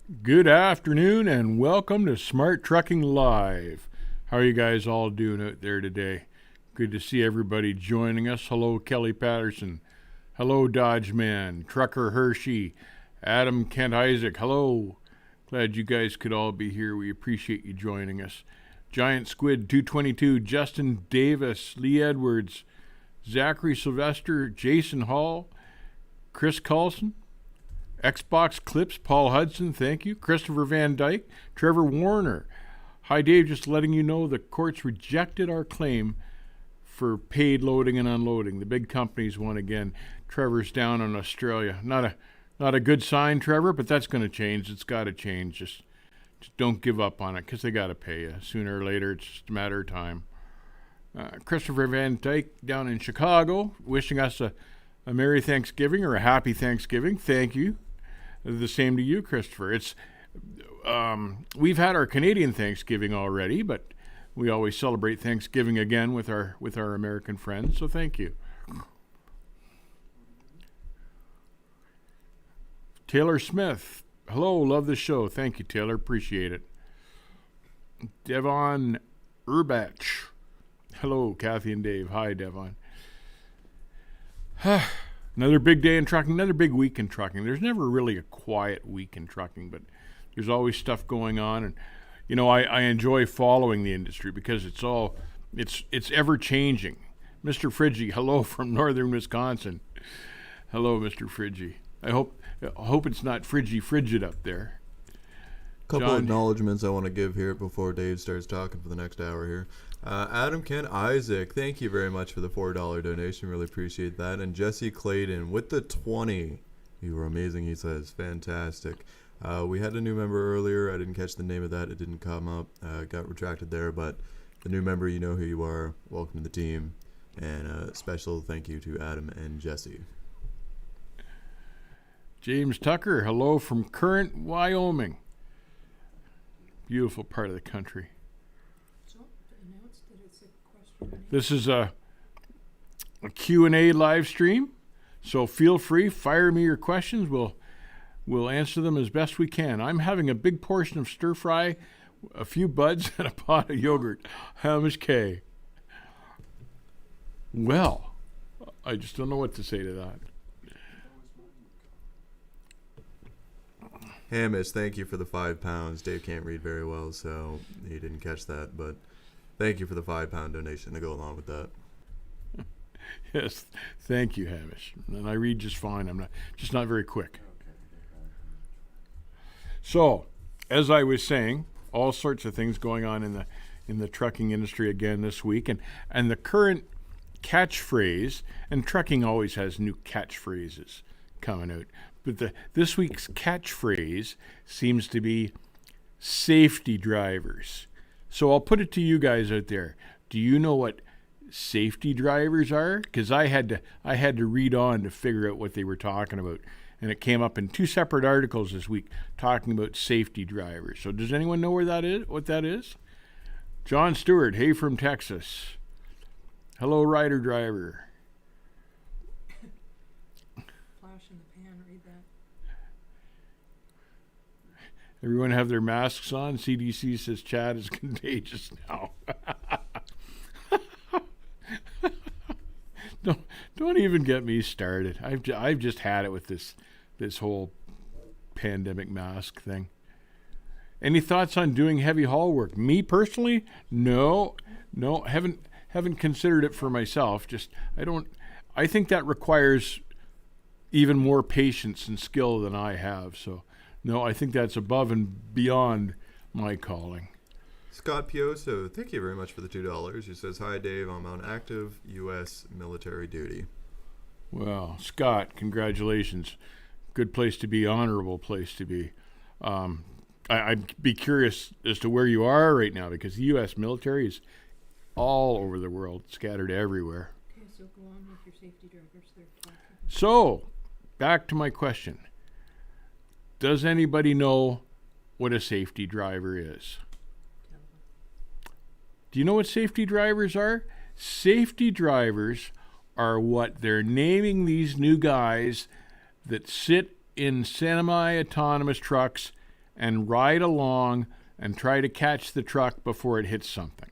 Good afternoon and welcome to Smart Trucking Live. How are you guys all doing out there today? Good to see everybody joining us. Hello, Kelly Patterson. Hello, Dodge Man, Trucker Hershey, Adam Kent Isaac. Hello. Glad you guys could all be here. We appreciate you joining us. Giant Squid 222, Justin Davis, Lee Edwards, Zachary Sylvester, Jason Hall, Chris Carlson, Xbox Clips, Paul Hudson, thank you. Christopher Van Dyke, Trevor Warner. Hi, Dave, just letting you know the courts rejected our claim for paid loading and unloading. The big companies won again. Trevor's down in Australia. Not a good sign, Trevor, but that's going to change. It's got to change. Just don't give up on it because they got to pay you. Sooner or later, it's just a matter of time. Christopher Van Dyke down in Chicago, wishing us a Merry Thanksgiving or a Happy Thanksgiving. Thank you. The same to you, Christopher. We've had our Canadian Thanksgiving already, but we always celebrate Thanksgiving again with our American friends. So thank you. Taylor Smith. Hello, love the show. Thank you, Taylor. Appreciate it. Devon Urbach. Hello, Kathy and Dave. Hi, Devon. Another big day in trucking, another big week in trucking. There's never really a quiet week in trucking, but there's always stuff going on. And, you know, I enjoy following the industry because it's ever changing. Mr. Friggy, hello from northern Wisconsin. Hello, Mr. Friggy. I hope it's not frigid up there. Couple acknowledgments I want to give here before Dave starts talking for the next hour here. Adam Kent Isaac, thank you very much for the $4 donation. Really appreciate that. And Jesse Clayton with the 20. You were amazing, he says. Fantastic. We had a new member earlier. I didn't catch the name of that. It didn't come up. Got retracted there. But the new member, you know who you are. Welcome to the team. And a special thank you to Adam and Jesse. James Tucker, hello from Current, Wyoming. Beautiful part of the country. This is a Q&A live stream, so feel free, fire me your questions. We'll answer them as best we can. I'm having a big portion of stir fry, a few buds, and a pot of yogurt. Hamish K. Well, I just don't know what to say to that. Hamish, thank you for the £5. Dave can't read very well, so he didn't catch that, but thank you for the £5 donation to go along with that. Yes, thank you, Hamish. And I read just fine. I'm not very quick. So, as I was saying, all sorts of things going on in the trucking industry again this week, and the current catchphrase, and trucking always has new catchphrases coming out. But this week's catchphrase seems to be safety drivers. So I'll put it to you guys out there. Do you know what safety drivers are? Because I had to read on to figure out what they were talking about. And it came up in two separate articles this week talking about safety drivers. So does anyone know what that is? John Stewart, hey from Texas. Hello, rider driver. Everyone have their masks on. CDC says Chad is contagious now. Don't even get me started. I've just had it with this whole pandemic mask thing. Any thoughts on doing heavy haul work? Me personally, no, haven't considered it for myself. I think that requires even more patience and skill than I have. So. No, I think that's above and beyond my calling. Scott Pioso, thank you very much for the $2. He says, hi, Dave. I'm on active U.S. military duty. Well, Scott, congratulations. Good place to be, honorable place to be. I'd be curious as to where you are right now because the U.S. military is all over the world, scattered everywhere. Okay, so go on with your safety drivers there. So, back to my question. Does anybody know what a safety driver is? Do you know what safety drivers are? Safety drivers are what they're naming these new guys that sit in semi-autonomous trucks and ride along and try to catch the truck before it hits something.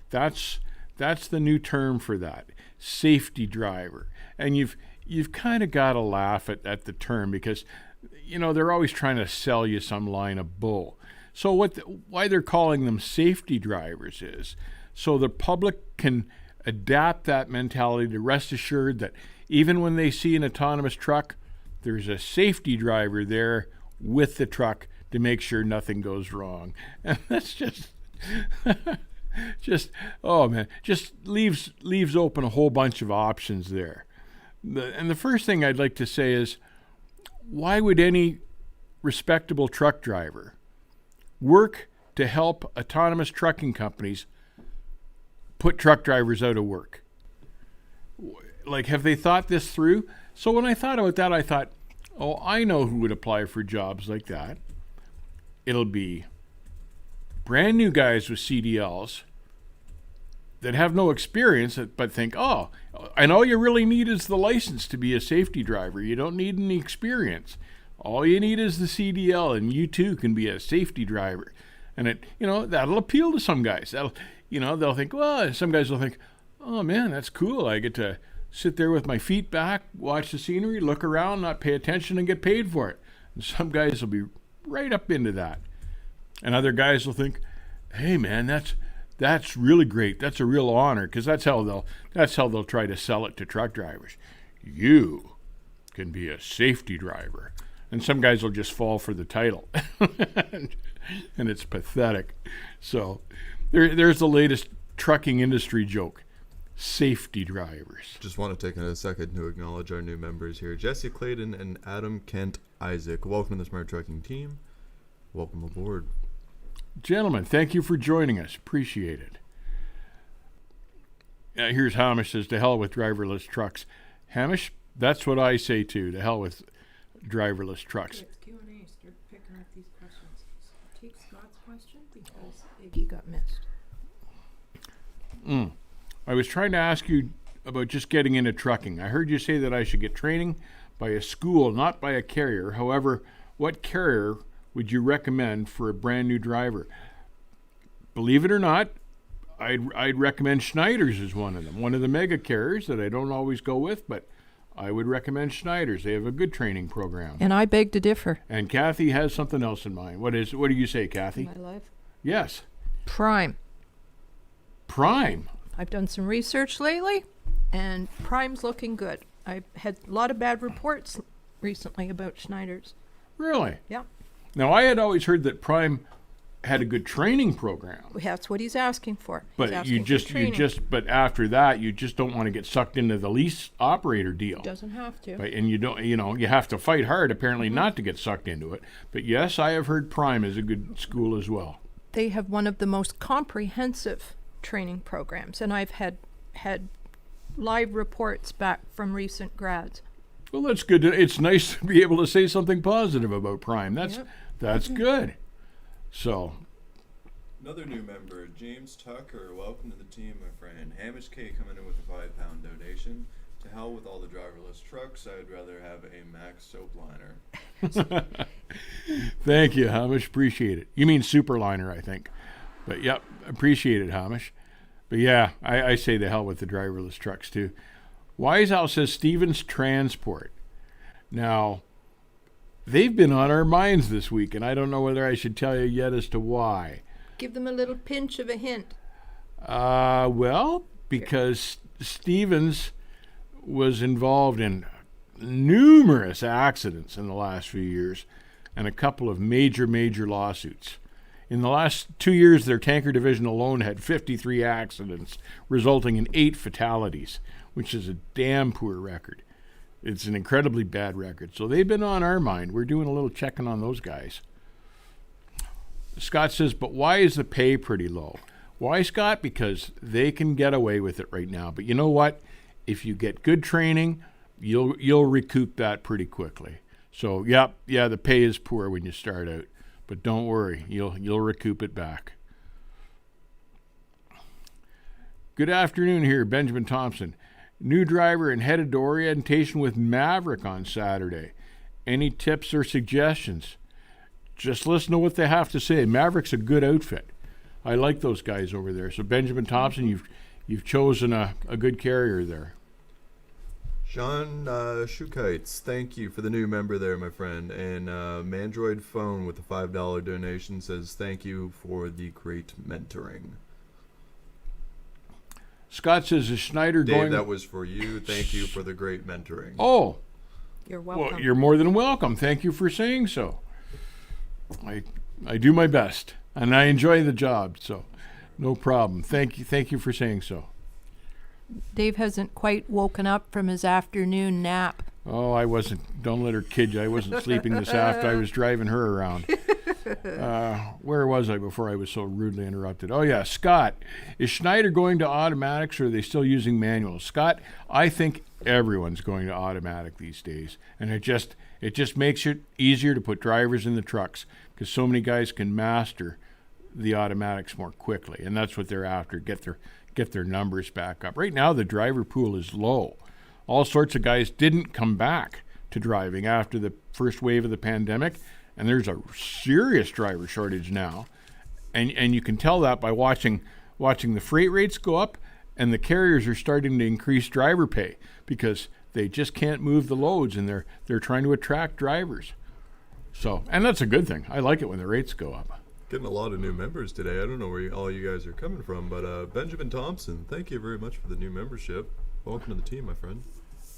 That's the new term for that, safety driver. And you've kind of got to laugh at the term because, they're always trying to sell you some line of bull. So why they're calling them safety drivers is so the public can adapt that mentality to rest assured that even when they see an autonomous truck, there's a safety driver there with the truck to make sure nothing goes wrong. And that's just leaves open a whole bunch of options there. And the first thing I'd like to say is, why would any respectable truck driver work to help autonomous trucking companies put truck drivers out of work? Like, have they thought this through? So when I thought about that, I thought, I know who would apply for jobs like that. It'll be brand new guys with CDLs that have no experience but think, and all you really need is the license to be a safety driver. You don't need any experience. All you need is the CDL, and you too can be a safety driver. And that'll appeal to some guys. They'll think, some guys will think, oh man, that's cool. I get to sit there with my feet back, watch the scenery, look around, not pay attention, and get paid for it. And some guys will be right up into that. And other guys will think, hey man, that's really great. That's a real honor, because that's how they'll try to sell it to truck drivers. You can be a safety driver. And some guys will just fall for the title. And it's pathetic. So there's the latest trucking industry joke. Safety drivers. Just want to take a second to acknowledge our new members here, Jesse Clayton and Adam Kent Isaac. Welcome to the Smart Trucking team. Welcome aboard. Gentlemen, thank you for joining us. Appreciate it. Here's Hamish says, to hell with driverless trucks. Hamish, that's what I say too. To hell with driverless trucks. It's Q&A. Start picking up these questions. Take Scott's question because he got missed. I was trying to ask you about just getting into trucking. I heard you say that I should get training by a school, not by a carrier. However, what carrier would you recommend for a brand new driver? Believe it or not, I'd recommend Schneider's as one of them. One of the mega carriers that I don't always go with, but I would recommend Schneider's. They have a good training program. And I beg to differ. And Kathy has something else in mind. What do you say, Kathy? My life. Yes. Prime. Prime. I've done some research lately, and Prime's looking good. I had a lot of bad reports recently about Schneider's. Really? Yeah. Now, I had always heard that Prime had a good training program. That's what he's asking for. But but after that, you just don't want to get sucked into the lease operator deal. Doesn't have to. Right? And you have to fight hard apparently not to get sucked into it. But yes, I have heard Prime is a good school as well. They have one of the most comprehensive training programs, and I've had live reports back from recent grads. Well, that's good. It's nice to be able to say something positive about Prime. That's good. So, another new member, James Tucker. Welcome to the team, my friend. Hamish K coming in with a £5 donation. To hell with all the driverless trucks. I would rather have a Max soap liner. Thank you, Hamish. Appreciate it. You mean Superliner, I think. But yep, appreciate it, Hamish. But yeah, I say to hell with the driverless trucks too. Wise Owl says Stevens Transport. Now, they've been on our minds this week, and I don't know whether I should tell you yet as to why. Give them a little pinch of a hint. Well, because Stevens was involved in numerous accidents in the last few years and a couple of major lawsuits. In the last 2 years, their tanker division alone had 53 accidents, resulting in 8 fatalities, which is a damn poor record. It's an incredibly bad record. So they've been on our mind. We're doing a little checking on those guys. Scott says, but why is the pay pretty low? Why, Scott? Because they can get away with it right now. But you know what? If you get good training, you'll recoup that pretty quickly. So, yeah, the pay is poor when you start out. But don't worry, you'll recoup it back. Good afternoon here, Benjamin Thompson. New driver and headed to orientation with Maverick on Saturday. Any tips or suggestions? just listen to what they have to say. Maverick's a good outfit. I like those guys over there. So Benjamin Thompson, you've chosen a good carrier there. Sean Shukites, thank you for the new member there, my friend. And Mandroid Phone with the $5 donation says thank you for the great mentoring. Scott says, is Schneider Dave, going... that was for you. Thank you for the great mentoring. Oh, You're welcome. well, you're more than welcome. Thank you for saying so. I do my best, and I enjoy the job, so no problem. Thank you for saying so. Dave hasn't quite woken up from his afternoon nap. Oh, I wasn't. Don't let her kid you. I wasn't sleeping this after. I was driving her around. Where was I before I was so rudely interrupted? Oh, yeah, Scott. Is Schneider going to automatics, or are they still using manuals? Scott, I think everyone's going to automatic these days, and it just makes it easier to put drivers in the trucks because so many guys can master the automatics more quickly, and that's what they're after, get their numbers back up. Right now, the driver pool is low. All sorts of guys didn't come back to driving after the first wave of the pandemic, and there's a serious driver shortage now. And you can tell that by watching the freight rates go up, and the carriers are starting to increase driver pay because they just can't move the loads, and they're trying to attract drivers. So, and that's a good thing. I like it when the rates go up. Getting a lot of new members today. I don't know where all you guys are coming from, but Benjamin Thompson, thank you very much for the new membership. Welcome to the team, my friend.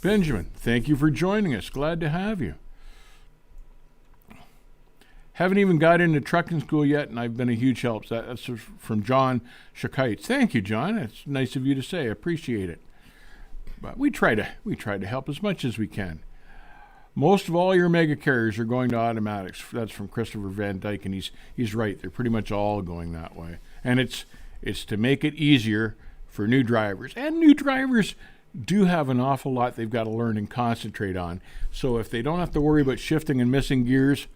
Benjamin, thank you for joining us. Glad to have you. Haven't even got into trucking school yet, and I've been a huge help. That's from John Shakites. Thank you, John. It's nice of you to say. I appreciate it. But we try to help as much as we can. Most of all your mega carriers are going to automatics. That's from Christopher Van Dyke, and he's right. They're pretty much all going that way. And it's to make it easier for new drivers. And new drivers do have an awful lot they've got to learn and concentrate on. So if they don't have to worry about shifting and missing gears,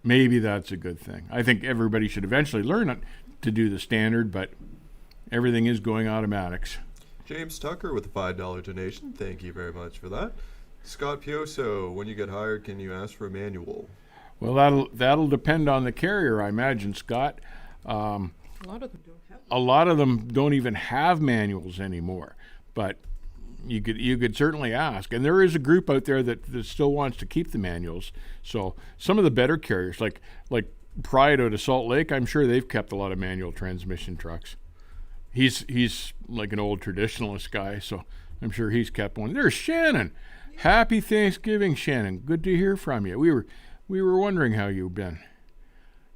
maybe that's a good thing. I think everybody should eventually learn to do the standard, but everything is going automatics. James Tucker with a $5 donation. Thank you very much for that. Scott Pioso, when you get hired, can you ask for a manual? Well, that'll depend on the carrier, I imagine, Scott. A lot of them don't have. A lot of them don't even have manuals anymore, but you could certainly ask. And there is a group out there that still wants to keep the manuals. So some of the better carriers, like Pride out of Salt Lake, I'm sure they've kept a lot of manual transmission trucks. He's like an old traditionalist guy, so I'm sure he's kept one. There's Shannon. Happy Thanksgiving, Shannon. Good to hear from you. We were wondering how you've been.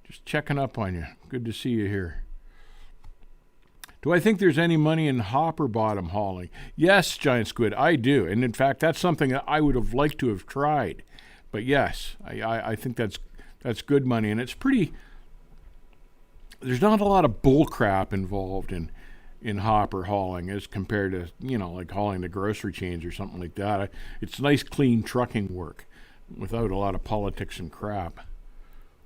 Just checking up on you. Good to see you here. Do I think there's any money in hopper bottom hauling? Yes, Giant Squid, I do. And in fact, that's something that I would have liked to have tried. But yes, I think that's good money. And it's pretty, there's not a lot of bull crap involved in hopper hauling as compared to, like hauling the grocery chains or something like that. It's nice, clean trucking work without a lot of politics and crap.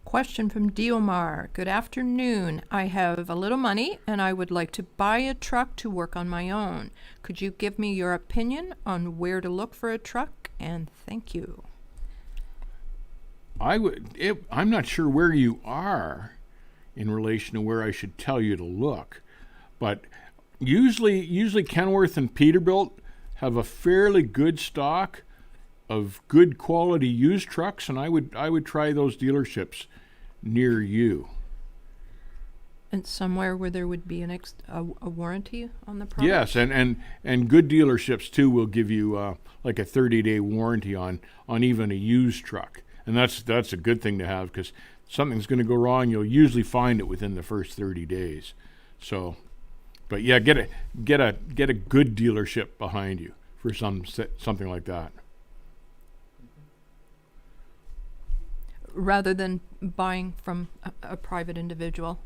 Question from Diomar. Good afternoon. I have a little money and I would like to buy a truck to work on my own. Could you give me your opinion on where to look for a truck? And thank you. I'm not sure where you are in relation to where I should tell you to look, but usually Kenworth and Peterbilt have a fairly good stock of good quality used trucks, and I would try those dealerships near you. And somewhere where there would be a warranty on the product? Yes, and good dealerships too will give you like a 30-day warranty on even a used truck, and that's a good thing to have because something's going to go wrong. You'll usually find it within the first 30 days. So, but yeah, get a good dealership behind you for something like that. Rather than buying from a private individual.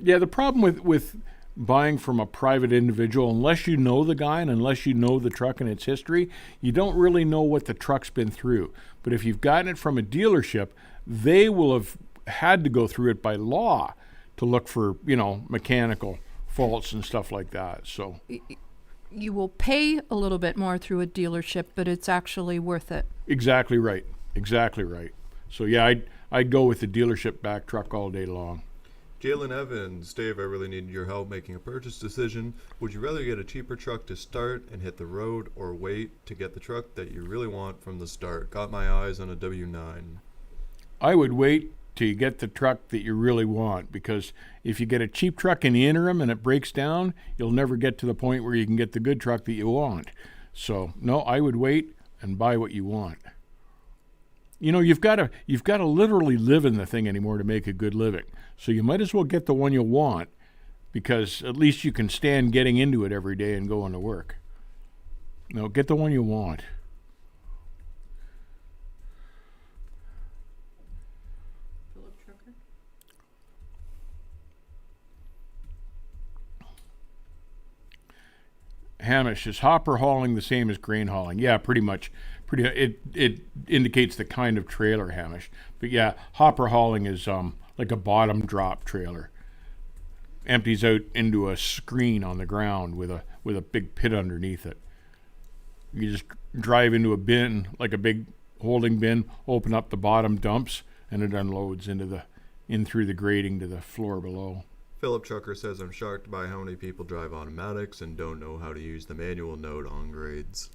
Yeah, the problem with buying from a private individual, unless you know the guy and unless you know the truck and its history, you don't really know what the truck's been through. But if you've gotten it from a dealership, they will have had to go through it by law to look for, mechanical faults and stuff like that. So You will pay a little bit more through a dealership, but it's actually worth it. Exactly right. So yeah, I'd go with the dealership back truck all day long. Jalen Evans, Dave, I really need your help making a purchase decision. Would you rather get a cheaper truck to start and hit the road, or wait to get the truck that you really want from the start? Got my eyes on a W9. I would wait till you get the truck that you really want, because if you get a cheap truck in the interim and it breaks down, you'll never get to the point where you can get the good truck that you want. So, no, I would wait and buy what you want. You know, you've got to literally live in the thing anymore to make a good living. So you might as well get the one you want, because at least you can stand getting into it every day and going to work. No, get the one you want. Hamish, is hopper hauling the same as grain hauling? Yeah, pretty much. It indicates the kind of trailer, Hamish. But yeah, hopper hauling is like a bottom drop trailer. Empties out into a screen on the ground with a big pit underneath it. You just drive into a bin, like a big holding bin, open up the bottom dumps, and it unloads in through the grating to the floor below. Philip Trucker says, I'm shocked by how many people drive automatics and don't know how to use the manual node on grades.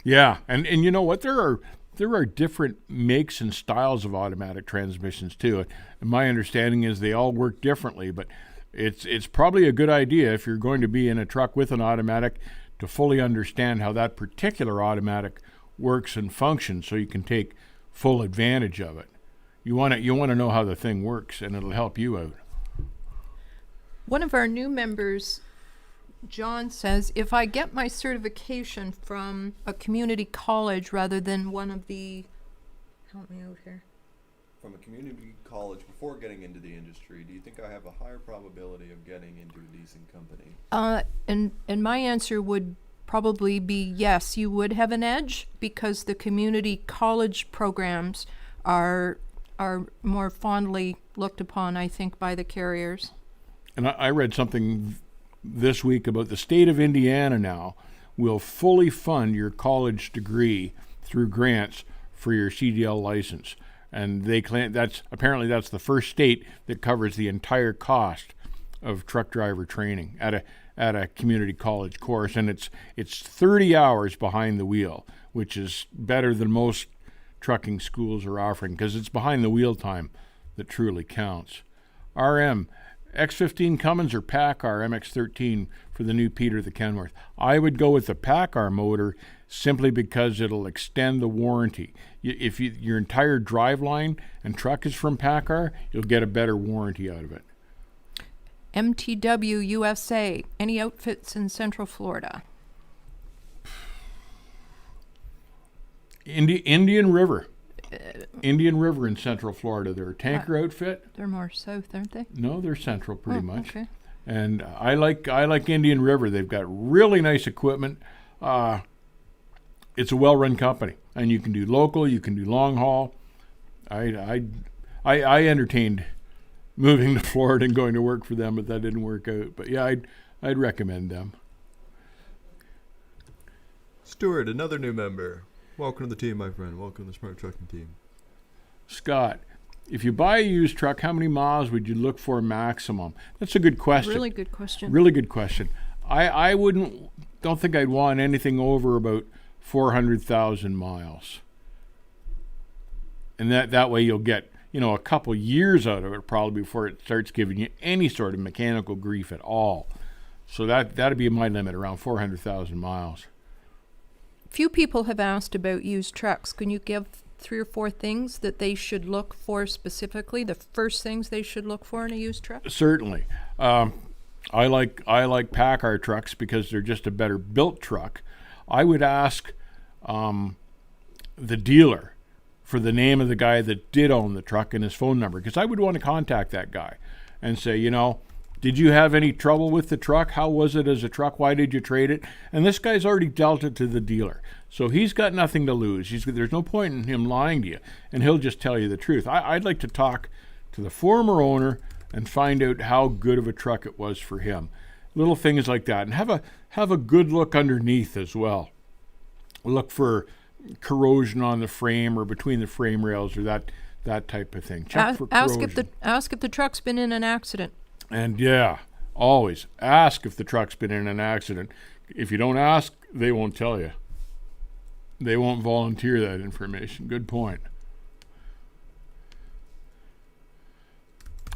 Yeah, and you know what? There are different makes and styles of automatic transmissions too. And my understanding is they all work differently, but it's probably a good idea if you're going to be in a truck with an automatic to fully understand how that particular automatic works and functions, so you can take full advantage of it. You want to know how the thing works, and it'll help you out. One of our new members, John, says, if I get my certification from a community college rather than one of the, help me out here. From a community college before getting into the industry, do you think I have a higher probability of getting into a decent company? And my answer would probably be yes, you would have an edge, because the community college programs are more fondly looked upon, I think, by the carriers. And I read something this week about the state of Indiana now will fully fund your college degree through grants for your CDL license. And they claim that's the first state that covers the entire cost of truck driver training at a community college course. And it's 30 hours behind the wheel, which is better than most trucking schools are offering, because it's behind the wheel time that truly counts. RM, X15 Cummins or PACCAR MX-13 for the new Peter the Kenworth? I would go with the PACCAR motor simply because it'll extend the warranty. If your entire driveline and truck is from PACCAR, you'll get a better warranty out of it. MTW USA, any outfits in Central Florida? Indian River. Indian River in Central Florida. They're a tanker outfit. They're more south, aren't they? No, they're central pretty much. Okay. And I like Indian River. They've got really nice equipment. It's a well-run company, and you can do local, you can do long haul. I entertained moving to Florida and going to work for them, but that didn't work out. But yeah, I'd recommend them. Stuart, another new member. Welcome to the team, my friend. Welcome to the Smart Trucking team. Scott, if you buy a used truck, how many miles would you look for maximum? That's a good question. Really good question. Really good question. I don't think I'd want anything over about 400,000 miles. And that way you'll get, a couple years out of it probably before it starts giving you any sort of mechanical grief at all. So that'd be my limit, around 400,000 miles. Few people have asked about used trucks. Can you give 3 or 4 things that they should look for specifically? The first things they should look for in a used truck? Certainly. I like PACCAR trucks because they're just a better built truck. I would ask the dealer for the name of the guy that did own the truck and his phone number, because I would want to contact that guy and say, did you have any trouble with the truck? How was it as a truck? Why did you trade it? And this guy's already dealt it to the dealer. So he's got nothing to lose. There's no point in him lying to you, and he'll just tell you the truth. I'd like to talk to the former owner and find out how good of a truck it was for him. Little things like that. And have a good look underneath as well. Look for corrosion on the frame or between the frame rails or that that type of thing. Check for Ask corrosion. if the truck's been in an accident. And yeah, always ask if the truck's been in an accident. If you don't ask, they won't tell you. They won't volunteer that information. Good point.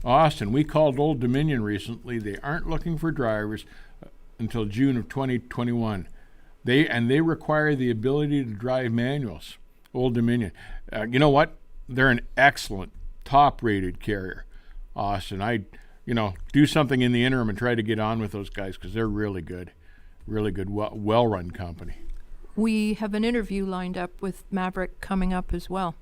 Austin, we called Old Dominion recently. They aren't looking for drivers until June of 2021. They require the ability to drive manuals. Old Dominion. You know what? They're an excellent, top-rated carrier. Austin, do something in the interim and try to get on with those guys because they're really good, well-run company. We have an interview lined up with Maverick coming up as well.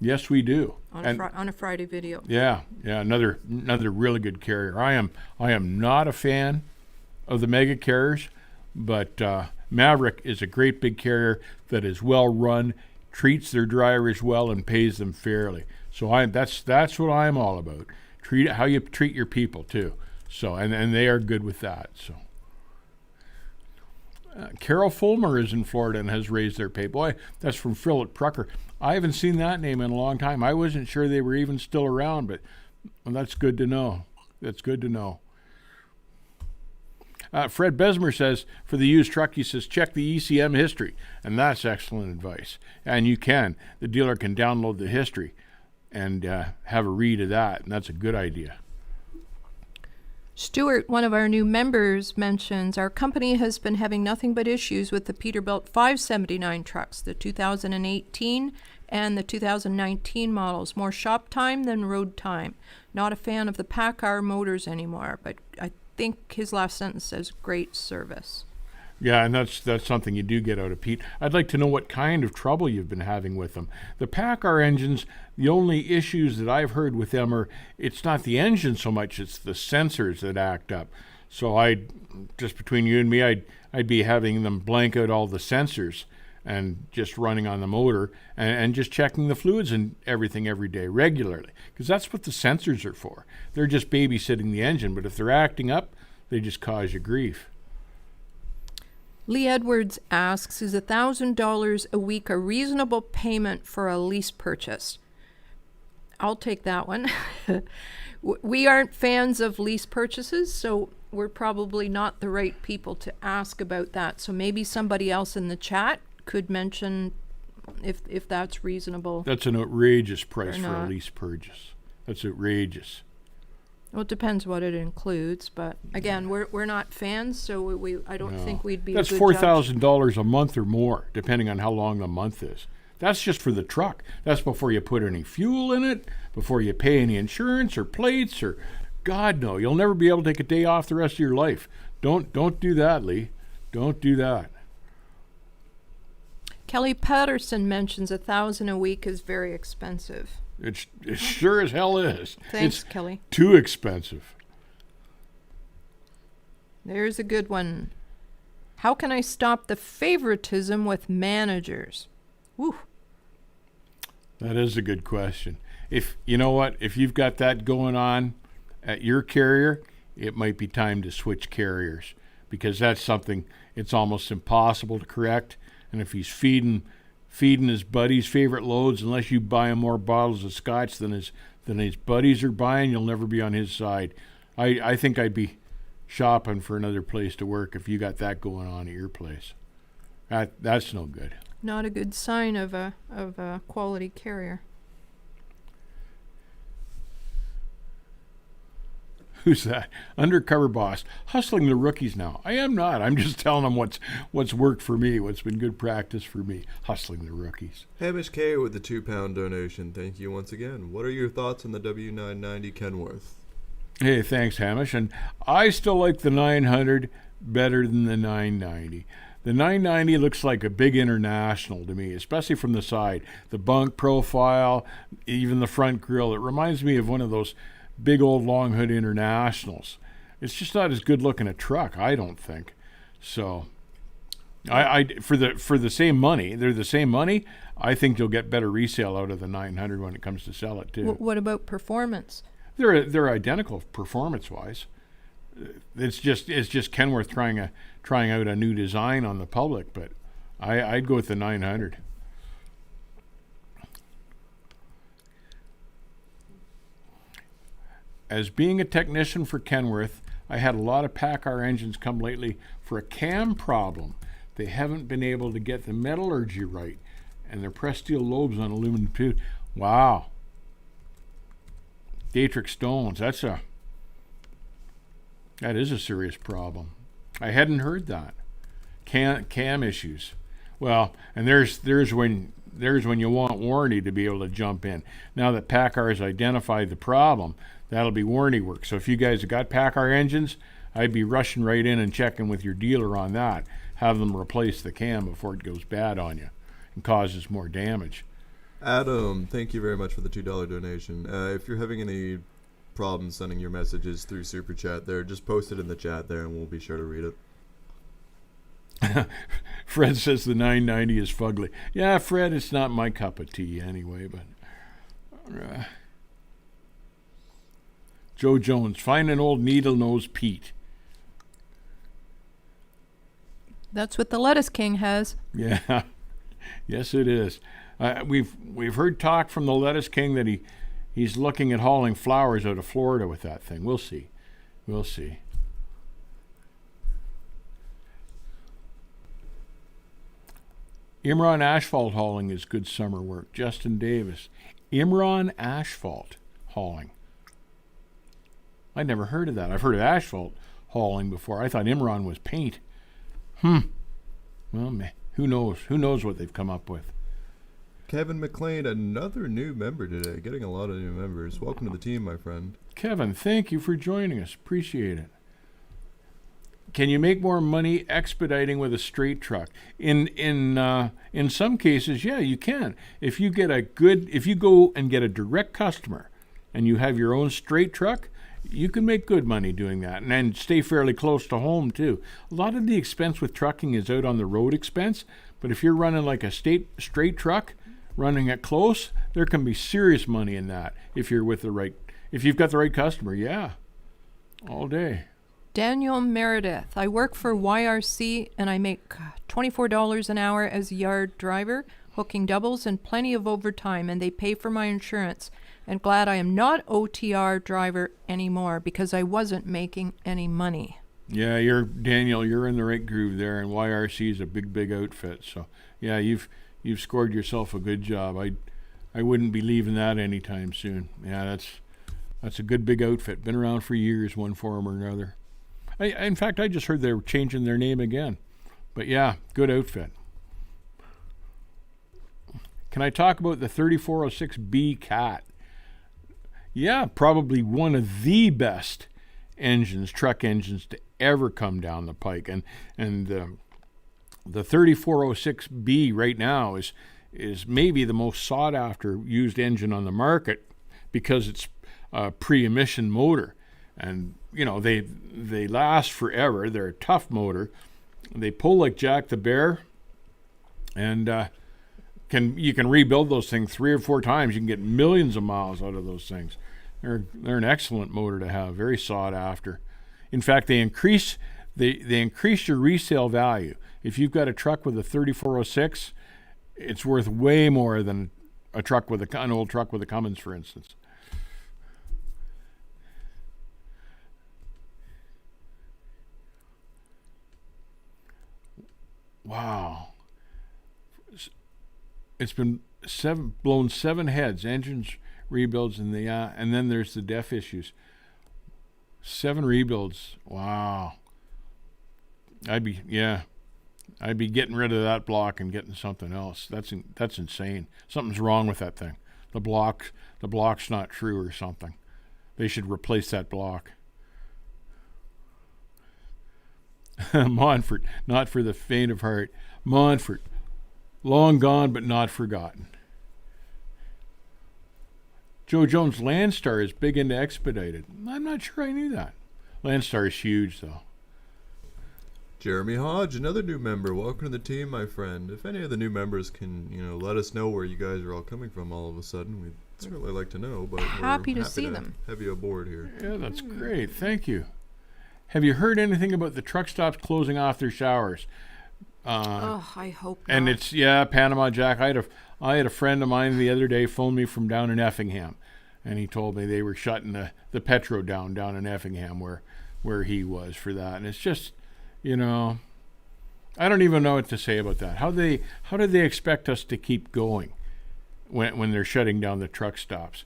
Yes, we do. On a Friday video. Yeah, another really good carrier. I am not a fan of the mega carriers, but Maverick is a great big carrier that is well run, treats their drivers well, and pays them fairly. So that's what I'm all about. How you treat your people too. So and they are good with that. So. Carol Fulmer is in Florida and has raised their pay. Boy, that's from Phil at Prucker. I haven't seen that name in a long time. I wasn't sure they were even still around, but that's good to know. That's good to know. Fred Besmer says, for the used truck, he says, check the ECM history. And that's excellent advice. And you can. The dealer can download the history and have a read of that, and that's a good idea. Stuart, one of our new members, mentions our company has been having nothing but issues with the Peterbilt 579 trucks, the 2018 and the 2019 models. More shop time than road time. Not a fan of the PACCAR motors anymore, but I think his last sentence says great service. Yeah, and that's something you do get out of Pete. I'd like to know what kind of trouble you've been having with them. The PACCAR engines, the only issues that I've heard with them are it's not the engine so much, it's the sensors that act up. So just between you and me, I'd be having them blank out all the sensors and just running on the motor and just checking the fluids and everything every day regularly, because that's what the sensors are for. They're just babysitting the engine, but if they're acting up, they just cause you grief. Lee Edwards asks, is $1,000 a week a reasonable payment for a lease purchase? I'll take that one. We aren't fans of lease purchases, so we're probably not the right people to ask about that. So maybe somebody else in the chat could mention if that's reasonable. That's an outrageous price for a lease purchase. That's outrageous. Well, it depends what it includes, but again, we're not fans, so I don't think we'd be. That's a good $4,000 a month or more, depending on how long the month is. That's just for the truck. That's before you put any fuel in it, before you pay any insurance or plates, or God no, you'll never be able to take a day off the rest of your life. Don't do that, Lee. Don't do that. Kelly Patterson mentions $1,000 a week is very expensive. It sure as hell is. Thanks, it's Kelly. Too expensive. There's a good one. How can I stop the favoritism with managers? Woo. That is a good question. If you know what, if you've got that going on at your carrier, it might be time to switch carriers, because that's something it's almost impossible to correct. And if he's feeding his buddies' favorite loads, unless you buy him more bottles of scotch than his buddies are buying, you'll never be on his side. I think I'd be shopping for another place to work if you got that going on at your place. That's no good. Not a good sign of a quality carrier. Who's that? Undercover boss. Hustling the rookies now. I am not. I'm just telling them what's worked for me, what's been good practice for me. Hustling the rookies. Hamish K with the £2 donation. Thank you once again. What are your thoughts on the W990 Kenworth? Hey, thanks, Hamish. And I still like the 900 better than the 990. The 990 looks like a big International to me, especially from the side. The bunk profile, even the front grille. It reminds me of one of those big old long hood Internationals. It's just not as good looking a truck, I don't think. So, I for the same money, they're the same money. I think you'll get better resale out of the 900 when it comes to sell it too. What about performance? They're identical performance wise. It's just Kenworth trying out a new design on the public, but I'd go with the 900. As being a technician for Kenworth, I had a lot of PACCAR engines come lately for a cam problem. They haven't been able to get the metallurgy right, and their pressed steel lobes on aluminum too. Wow. Dietrich Stones, that is a serious problem. I hadn't heard that. Cam issues. Well, and there's when you want warranty to be able to jump in. Now that PACCAR has identified the problem, that'll be warranty work. So if you guys have got PACCAR engines, I'd be rushing right in and checking with your dealer on that. Have them replace the cam before it goes bad on you and causes more damage. Adam, thank you very much for the $2 donation. If you're having any problems sending your messages through Super Chat there, just post it in the chat there and we'll be sure to read it. Fred says the 990 is fugly. Yeah, Fred, it's not my cup of tea anyway, but... Joe Jones, find an old needle-nose Pete. That's what the Lettuce King has. Yeah, yes it is. We've heard talk from the Lettuce King that he's looking at hauling flowers out of Florida with that thing. We'll see. We'll see. Imran Asphalt Hauling is good summer work. Justin Davis. Imran Asphalt Hauling. I'd never heard of that. I've heard of asphalt hauling before. I thought Imran was paint. Well, who knows? Who knows what they've come up with? Kevin McLean, another new member today. Getting a lot of new members. Welcome to the team, my friend. Kevin, thank you for joining us. Appreciate it. Can you make more money expediting with a straight truck? In some cases, yeah, you can. If you go and get a direct customer and you have your own straight truck, you can make good money doing that and stay fairly close to home too. A lot of the expense with trucking is out on the road expense, but if you're running like a straight truck, running it close, there can be serious money in that if you've got the right customer, yeah. All day. Daniel Meredith. I work for YRC and I make $24 an hour as a yard driver, hooking doubles and plenty of overtime, and they pay for my insurance. And glad I am not OTR driver anymore because I wasn't making any money. Yeah, Daniel, you're in the right groove there, and YRC is a big outfit. So yeah, you've scored yourself a good job. I wouldn't be leaving that anytime soon. Yeah, that's a good big outfit. Been around for years, one form or another. In fact, I just heard they were changing their name again. But yeah, good outfit. Can I talk about the 3406B Cat? Yeah, probably one of the best truck engines to ever come down the pike. And the 3406B right now is maybe the most sought after used engine on the market because it's a pre-emission motor. And, you know, they last forever. They're a tough motor. They pull like Jack the Bear. And you can rebuild those things 3 or 4 times. You can get millions of miles out of those things. They're an excellent motor to have, very sought after. In fact, they increase your resale value. If you've got a truck with a 3406, it's worth way more than an old truck with a Cummins, for instance. Wow. It's been blown 7 heads, engines, rebuilds, and then there's the DEF issues. 7 rebuilds. Wow. I'd be getting rid of that block and getting something else. That's insane. Something's wrong with that thing. The block's not true or something. They should replace that block. Montfort, not for the faint of heart. Montfort, long gone but not forgotten. Joe Jones, Landstar is big into expedited. I'm not sure I knew that. Landstar is huge, though. Jeremy Hodge, another new member. Welcome to the team, my friend. If any of the new members can, let us know where you guys are all coming from all of a sudden, we'd certainly like to know. But happy to see them. Have you aboard here. Yeah, that's great. Thank you. Have you heard anything about the truck stops closing off their showers? I hope not. And it's, Panama Jack. I had a friend of mine the other day phone me from down in Effingham. and he told me they were shutting the Petro down in Effingham where he was for that. And it's just, you know, I don't even know what to say about that. How do they expect us to keep going when they're shutting down the truck stops?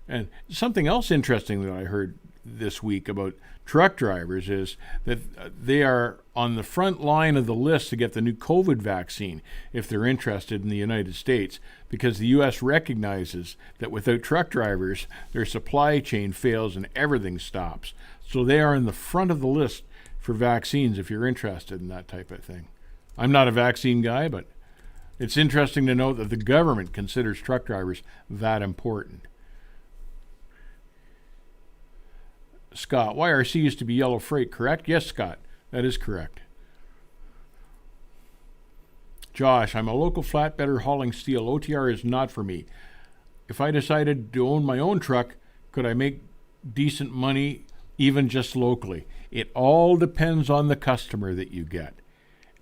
And something else interesting that I heard this week about truck drivers is that they are on the front line of the list to get the new COVID vaccine if they're interested in the United States, because the U.S. recognizes that without truck drivers, their supply chain fails and everything stops. So they are in the front of the list for vaccines if you're interested in that type of thing. I'm not a vaccine guy, but it's interesting to note that the government considers truck drivers that important. Scott, YRC used to be Yellow Freight, correct? Yes, Scott, that is correct. Josh, I'm a local flatbedder hauling steel. OTR is not for me. If I decided to own my own truck, could I make decent money even just locally? It all depends on the customer that you get.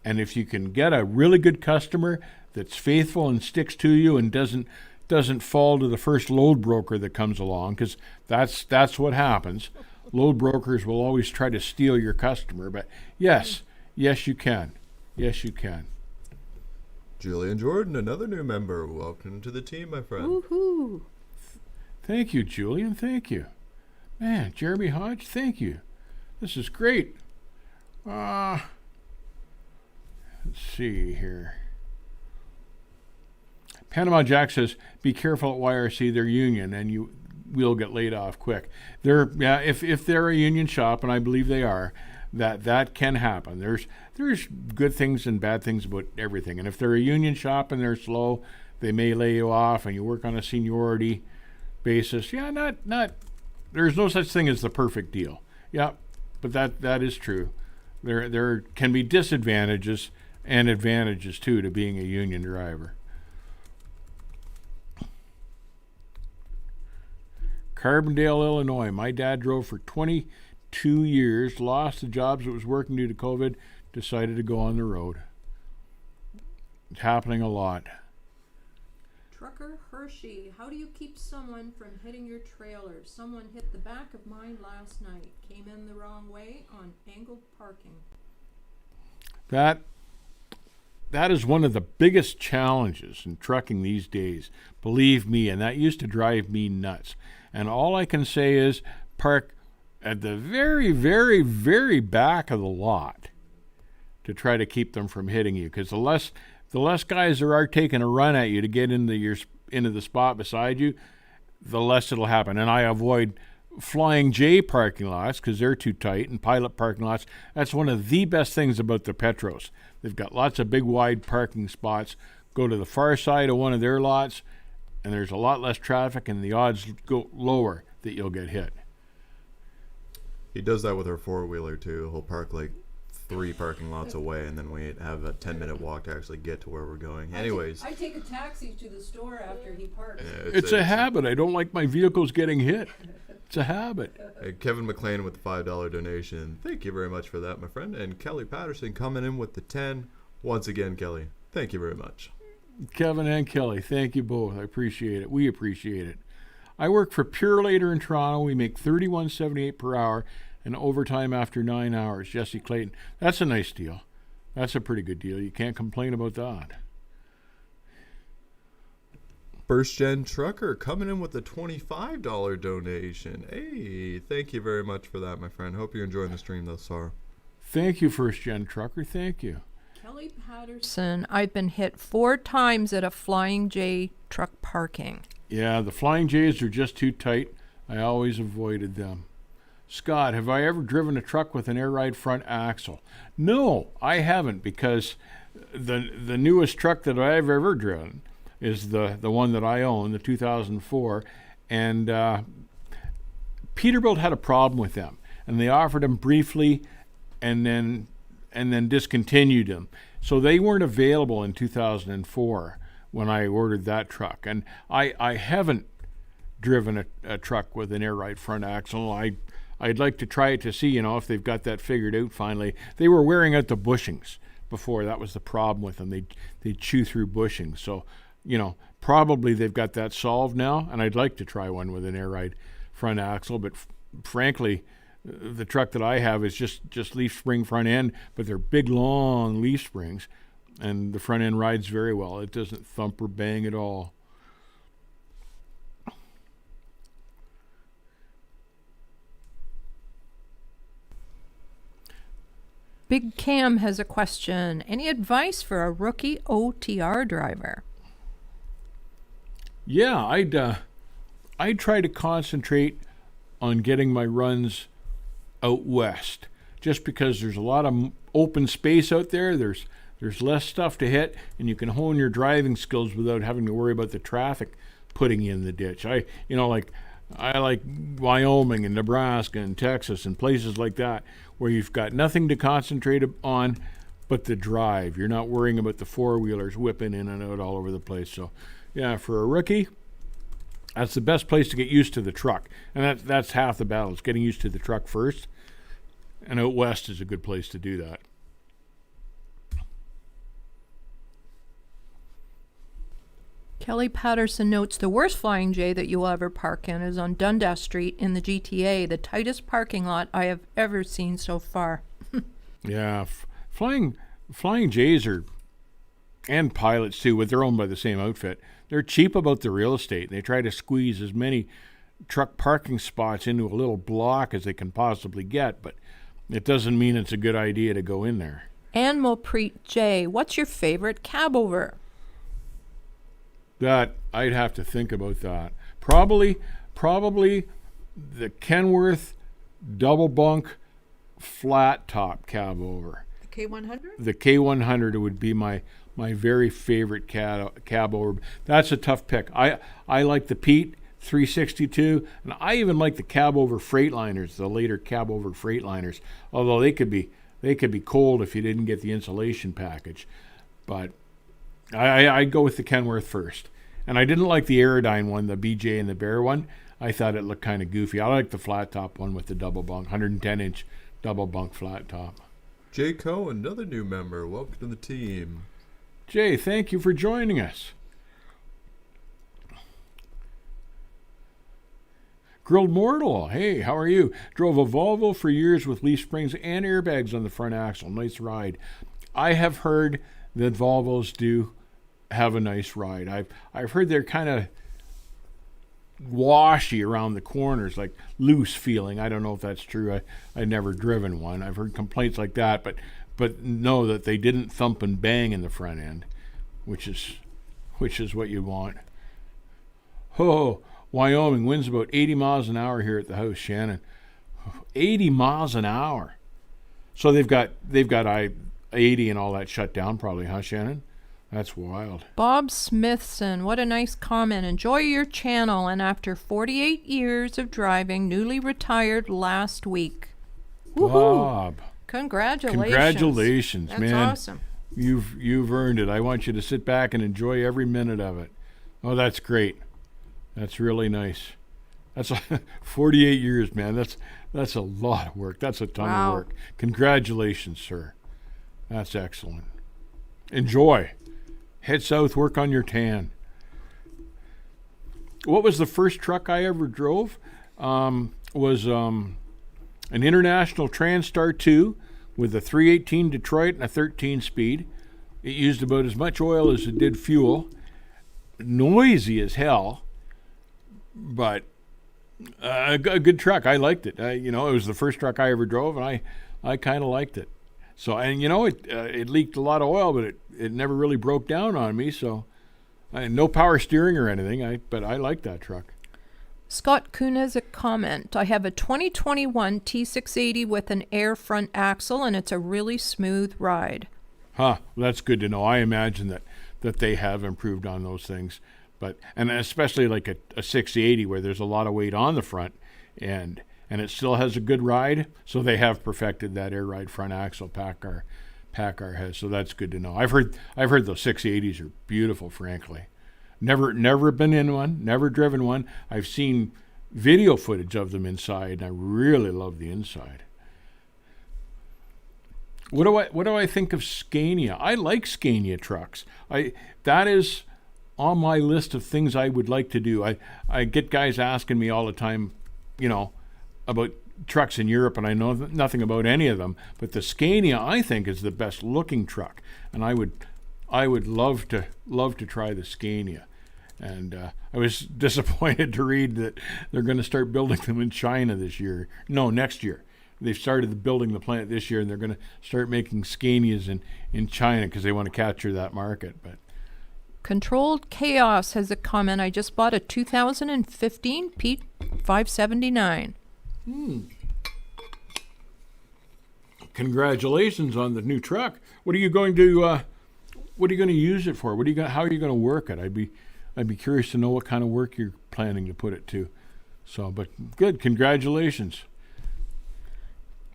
And if you can get a really good customer that's faithful and sticks to you and doesn't fall to the first load broker that comes along, because that's what happens. Load brokers will always try to steal your customer, but yes, you can. Yes, you can. Julian Jordan, another new member. Welcome to the team, my friend. Woohoo! Thank you, Julian. Thank you. Man, Jeremy Hodge, thank you. This is great. Let's see here. Panama Jack says, be careful at YRC, they're union, and you will get laid off quick. If they're a union shop, and I believe they are, that can happen. There's good things and bad things about everything. And if they're a union shop and they're slow, they may lay you off, and you work on a seniority basis. Yeah, not. There's no such thing as the perfect deal. Yeah, but that is true. There can be disadvantages and advantages too to being a union driver. Carbondale, Illinois. My dad drove for 22 years, lost the jobs that was working due to COVID, decided to go on the road. It's happening a lot. Trucker Hershey, how do you keep someone from hitting your trailer? Someone hit the back of mine last night. Came in the wrong way on angled parking. That is one of the biggest challenges in trucking these days. Believe me, and that used to drive me nuts. And all I can say is park at the very, very, very back of the lot to try to keep them from hitting you. Because the less guys there are taking a run at you to get into the spot beside you, the less it'll happen. And I avoid Flying J parking lots because they're too tight, and pilot parking lots. That's one of the best things about the Petros. They've got lots of big, wide parking spots. Go to the far side of one of their lots, and there's a lot less traffic, and the odds go lower that you'll get hit. He does that with our four-wheeler, too. He'll park like 3 parking lots away, and then we have a 10-minute walk to actually get to where we're going. Anyways. I take a taxi to the store after he parks. Yeah, It's a habit. I don't like my vehicles getting hit. It's a habit. Kevin McLean with the $5 donation. Thank you very much for that, my friend. And Kelly Patterson coming in with the 10. Once again, Kelly, thank you very much. Kevin and Kelly, thank you both. I appreciate it. We appreciate it. I work for Purelator in Toronto. We make $31.78 per hour and overtime after 9 hours. Jesse Clayton. That's a nice deal. That's a pretty good deal. You can't complain about that. First Gen Trucker coming in with a $25 donation. Hey, thank you very much for that, my friend. Hope you're enjoying the stream thus far. Thank you, First Gen Trucker. Thank you. Kelly Patterson, I've been hit 4 times at a Flying J truck parking. Yeah, the Flying J's are just too tight. I always avoided them. Scott, have I ever driven a truck with an air ride front axle? No, I haven't, because the newest truck that I've ever driven is the one that I own, the 2004, and Peterbilt had a problem with them, and they offered them briefly, and then discontinued them. So they weren't available in 2004 when I ordered that truck, and I haven't driven a truck with an air ride front axle. I'd like to try it to see, if they've got that figured out finally. They were wearing out the bushings before. That was the problem with them. They'd chew through bushings. So, probably they've got that solved now, and I'd like to try one with an air ride front axle, but frankly, the truck that I have is just leaf spring front end, but they're big, long leaf springs, and the front end rides very well. It doesn't thump or bang at all. Big Cam has a question. Any advice for a rookie OTR driver? Yeah, I'd try to concentrate on getting my runs out west, just because there's a lot of open space out there. There's less stuff to hit, and you can hone your driving skills without having to worry about the traffic putting you in the ditch. I like Wyoming and Nebraska and Texas and places like that where you've got nothing to concentrate on but the drive. You're not worrying about the four-wheelers whipping in and out all over the place. So, yeah, for a rookie, that's the best place to get used to the truck. And that's half the battle. It's getting used to the truck first. And out west is a good place to do that. Kelly Patterson notes the worst Flying J that you'll ever park in is on Dundas Street in the GTA, the tightest parking lot I have ever seen so far. Yeah, Flying J's are, and pilots too, but they're owned by the same outfit. They're cheap about the real estate. They try to squeeze as many truck parking spots into a little block as they can possibly get, but it doesn't mean it's a good idea to go in there. Ann Mulpreet J, what's your favorite cab over? That I'd have to think about that. Probably the Kenworth double bunk flat top cab over. The K100? The K100 would be my very favorite cab over. That's a tough pick. I like the Pete 362, and I even like the cab over Freightliners, the later cab over Freightliners. Although they could be cold if you didn't get the insulation package. But I'd go with the Kenworth first. And I didn't like the Aerodyne one, the BJ and the Bear one. I thought it looked kind of goofy. I like the flat top one with the double bunk, 110-inch double bunk flat top. Jay Cohen, another new member. Welcome to the team. Jay, thank you for joining us. Grilled Mortal, hey, how are you? Drove a Volvo for years with leaf springs and airbags on the front axle. Nice ride. I have heard that Volvos do have a nice ride. I've heard they're kind of washy around the corners, like loose feeling. I don't know if that's true. I've never driven one. I've heard complaints like that, but know that they didn't thump and bang in the front end, which is what you want. Oh, Wyoming winds about 80 miles an hour here at the house, Shannon. 80 miles an hour. So they've got I-80 and all that shut down probably, huh, Shannon? That's wild. Bob Smithson, what a nice comment. Enjoy your channel, and after 48 years of driving, newly retired last week. Woohoo! Bob. Congratulations. That's man. That's awesome. You've earned it. I want you to sit back and enjoy every minute of it. Oh, that's great. That's really nice. That's 48 years, man. That's a lot of work. That's a ton of work. Congratulations, sir. That's excellent. Enjoy. Head south, work on your tan. What was the first truck I ever drove? Was an International Transtar 2 with a 318 Detroit and a 13-speed. It used about as much oil as it did fuel. Noisy as hell, but a good truck. I liked it. It was the first truck I ever drove, and I kind of liked it. So, and it leaked a lot of oil, but it never really broke down on me. So, no power steering or anything. But I like that truck. Scott Kuhn has a comment. I have a 2021 T680 with an air front axle, and it's a really smooth ride. Huh. Well, that's good to know. I imagine that they have improved on those things, and especially like a 680 where there's a lot of weight on the front end. And it still has a good ride, so they have perfected that air ride front axle PACCAR has. So that's good to know. I've heard those 680s are beautiful, frankly. Never been in one, never driven one. I've seen video footage of them inside, and I really love the inside. What do I think of Scania? I like Scania trucks. That is on my list of things I would like to do. I get guys asking me all the time, about trucks in Europe, and I know nothing about any of them. But the Scania, I think, is the best looking truck, and I would love to try the Scania. And I was disappointed to read that they're going to start building them in China this year. No, next year. They've started building the plant this year, and they're going to start making Scanias in China because they want to capture that market. But Controlled Chaos has a comment. I just bought a 2015 Pete 579. Congratulations on the new truck. What are you going to use it for? How are you going to work it? I'd be curious to know what kind of work you're planning to put it to. So, but good. Congratulations.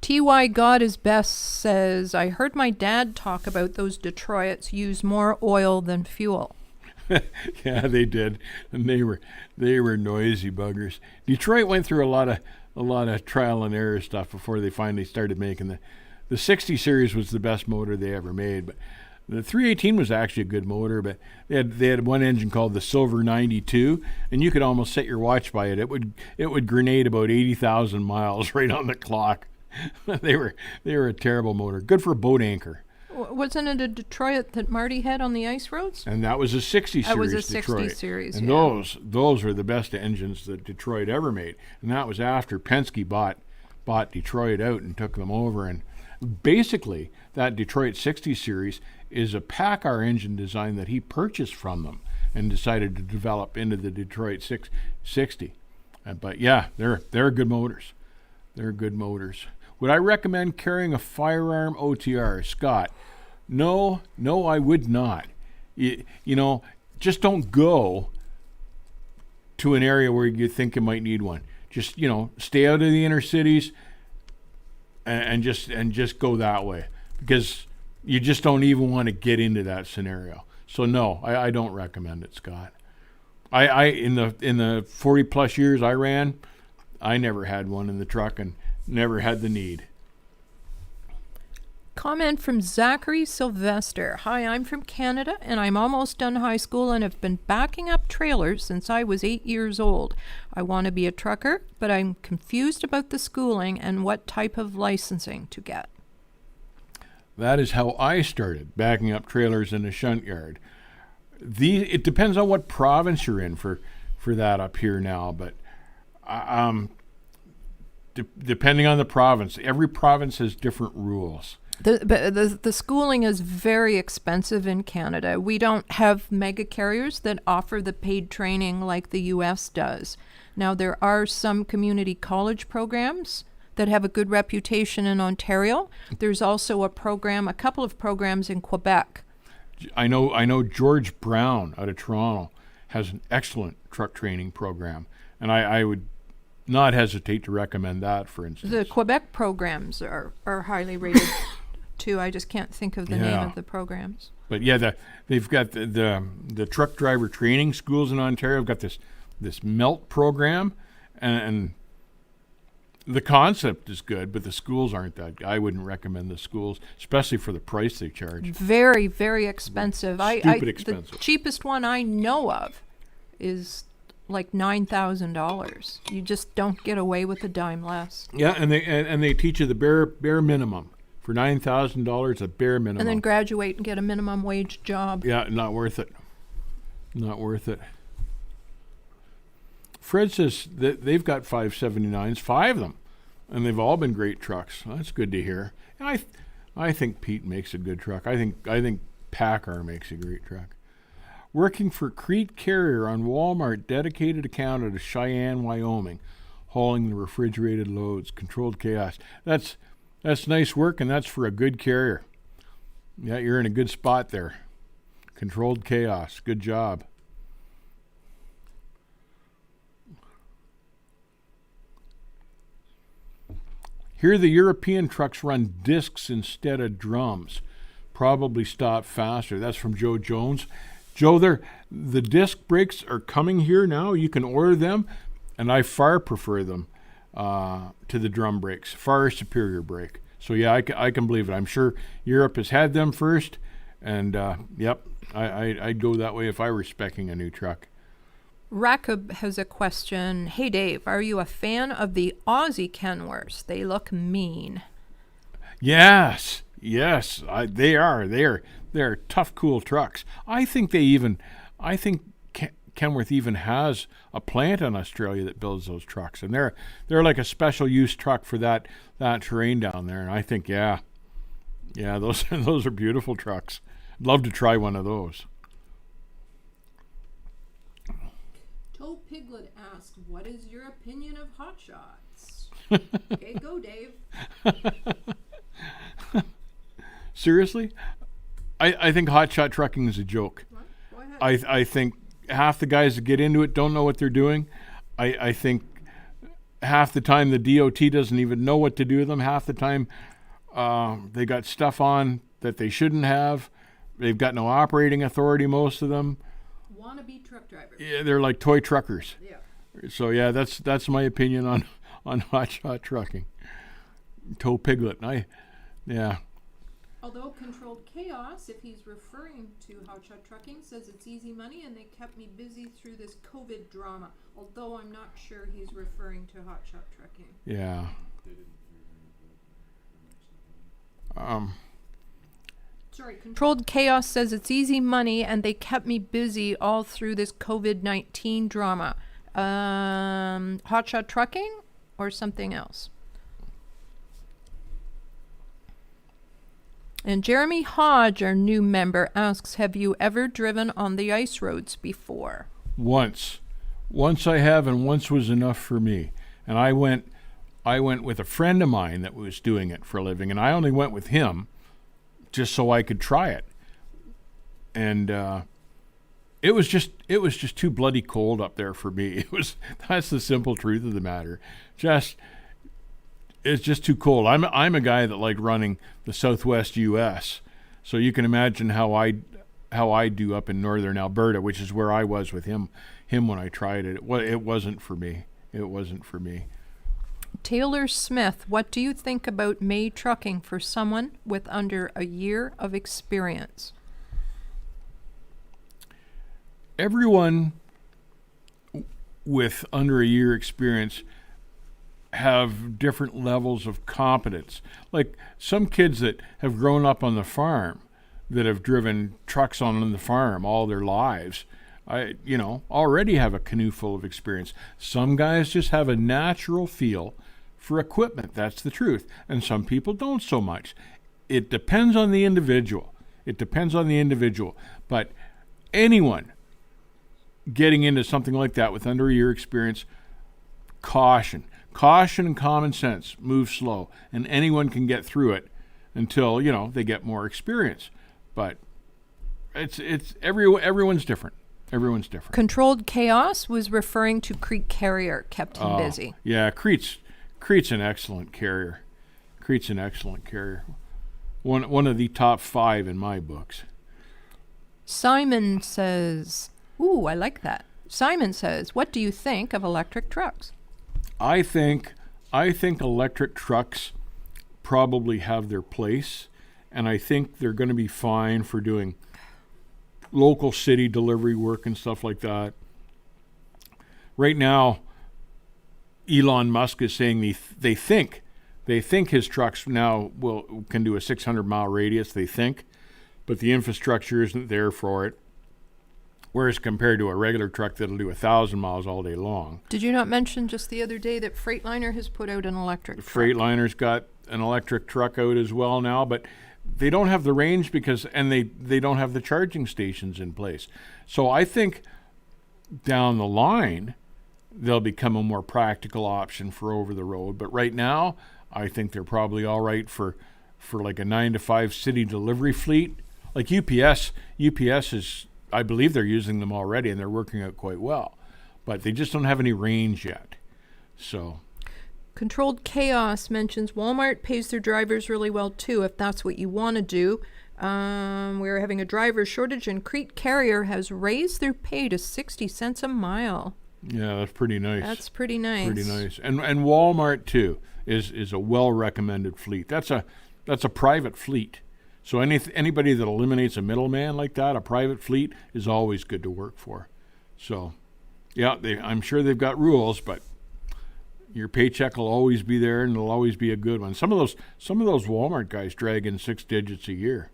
T.Y. God is Best says, I heard my dad talk about those Detroits use more oil than fuel. Yeah, they did, and they were noisy buggers. Detroit went through a lot of trial and error stuff before they finally started making the 60 series was the best motor they ever made. But the 318 was actually a good motor, but they had one engine called the Silver 92, and you could almost set your watch by it. It would grenade about 80,000 miles right on the clock. They were a terrible motor. Good for a boat anchor. Wasn't it a Detroit that Marty had on the ice roads? And that was a 60 series. That was a Detroit. 60 series. And yeah. those were the best engines that Detroit ever made. And that was after Penske bought Detroit out and took them over. And basically, that Detroit 60 series is a PACCAR engine design that he purchased from them and decided to develop into the Detroit 660. But yeah, they're good motors. They're good motors. Would I recommend carrying a firearm OTR, Scott? No, I would not. Just don't go to an area where you think you might need one. Just, stay out of the inner cities and just go that way, because you just don't even want to get into that scenario. So no, I don't recommend it, Scott. I in the 40 plus years I ran, I never had one in the truck and never had the need. Comment from Zachary Sylvester. Hi, I'm from Canada, and I'm almost done high school and have been backing up trailers since I was 8 years old. I want to be a trucker, but I'm confused about the schooling and what type of licensing to get. That is how I started, backing up trailers in a shunt yard. It depends on what province you're in for that up here now, but depending on the province, every province has different rules. The schooling is very expensive in Canada. We don't have mega carriers that offer the paid training like the U.S. does. Now, there are some community college programs that have a good reputation in Ontario. There's also a couple of programs in Quebec. I know George Brown out of Toronto has an excellent truck training program, and I would not hesitate to recommend that, for instance. The Quebec programs are highly rated too. I just can't think of the name of the programs. But yeah, they've got the truck driver training schools in Ontario have got this MELT program, and the concept is good, but the schools aren't that good. I wouldn't recommend the schools, especially for the price they charge. Very, very expensive. Stupid expensive. The cheapest one I know of is like $9,000. You just don't get away with a dime less. Yeah, and they teach you the bare minimum. For $9,000, a bare minimum. And then graduate and get a minimum wage job. Yeah, not worth it. Not worth it. Fred says that they've got 579s, 5 of them, and they've all been great trucks. That's good to hear. I think Pete makes a good truck. I think PACCAR makes a great truck. Working for Crete Carrier on Walmart dedicated account out of Cheyenne, Wyoming, hauling the refrigerated loads. Controlled Chaos. That's nice work, and that's for a good carrier. Yeah, you're in a good spot there. Controlled Chaos. Good job. Here the European trucks run discs instead of drums. Probably stop faster. That's from Joe Jones. Joe, the disc brakes are coming here now. You can order them, and I far prefer them to the drum brakes. Far superior brake. So yeah, I can believe it. I'm sure Europe has had them first, and yep, I'd go that way if I were speccing a new truck. Rakub has a question. Hey Dave, are you a fan of the Aussie Kenworths? They look mean. Yes, they are. They're tough, cool trucks. I think Kenworth even has a plant in Australia that builds those trucks, and they're like a special use truck for that terrain down there. And I think, yeah, those are beautiful trucks. I'd love to try one of those. Toe Piglet asked, "What is your opinion of hot shots?" Okay, go Dave. Seriously, I think hotshot trucking is a joke. What? Go ahead. I think half the guys that get into it don't know what they're doing. I think half the time the DOT doesn't even know what to do with them. Half the time they got stuff on that they shouldn't have. They've got no operating authority, most of them. Wannabe truck drivers. Yeah, they're like toy truckers. Yeah. So yeah, that's my opinion on hotshot trucking. Toe Piglet. Yeah. Although Controlled Chaos, if he's referring to hotshot trucking, says it's easy money and they kept me busy through this COVID drama. Although I'm not sure he's referring to hotshot trucking. Yeah. Sorry, Controlled Chaos says it's easy money and they kept me busy all through this COVID-19 drama. Hotshot trucking or something else? And Jeremy Hodge, our new member, asks, have you ever driven on the ice roads before? Once I have, and once was enough for me. And I went with a friend of mine that was doing it for a living, and I only went with him just so I could try it. And it was just too bloody cold up there for me. That's the simple truth of the matter. It's just too cold. I'm a guy that liked running the Southwest U.S., so you can imagine how I do up in northern Alberta, which is where I was with him when I tried it. It wasn't for me. It wasn't for me. Taylor Smith, what do you think about May Trucking for someone with under a year of experience? Everyone with under a year experience have different levels of competence. Like some kids that have grown up on the farm, that have driven trucks on the farm all their lives, already have a canoe full of experience. Some guys just have a natural feel for equipment. That's the truth. And some people don't so much. It depends on the individual. But anyone getting into something like that with under a year experience, caution and common sense. Move slow, and anyone can get through it until they get more experience. But everyone's different. Everyone's different. Controlled Chaos was referring to Crete Carrier kept him busy. Yeah, Crete's an excellent carrier. One of the top 5 in my books. Simon says, ooh, I like that. Simon says, what do you think of electric trucks? I think electric trucks probably have their place, and I think they're going to be fine for doing local city delivery work and stuff like that. Right now, Elon Musk is saying they think his trucks now can do a 600-mile radius, they think, but the infrastructure isn't there for it. Whereas compared to a regular truck that'll do 1,000 miles all day long. Did you not mention just the other day that Freightliner has put out an electric truck? Freightliner's got an electric truck out as well now, but they don't have the range and they don't have the charging stations in place. So I think down the line, they'll become a more practical option for over the road. But right now, I think they're probably all right for like a 9 to 5 city delivery fleet. Like UPS is, I believe they're using them already and they're working out quite well, but they just don't have any range yet. So Controlled Chaos mentions Walmart pays their drivers really well too, if that's what you want to do. We're having a driver shortage and Crete Carrier has raised their pay to 60 cents a mile. Yeah, that's pretty nice. Pretty nice. And Walmart too is a well recommended fleet. That's a private fleet. So anybody that eliminates a middleman like that, a private fleet, is always good to work for. So, yeah, I'm sure they've got rules, but your paycheck will always be there, and it'll always be a good one. Some of those Walmart guys drag in 6 digits a year.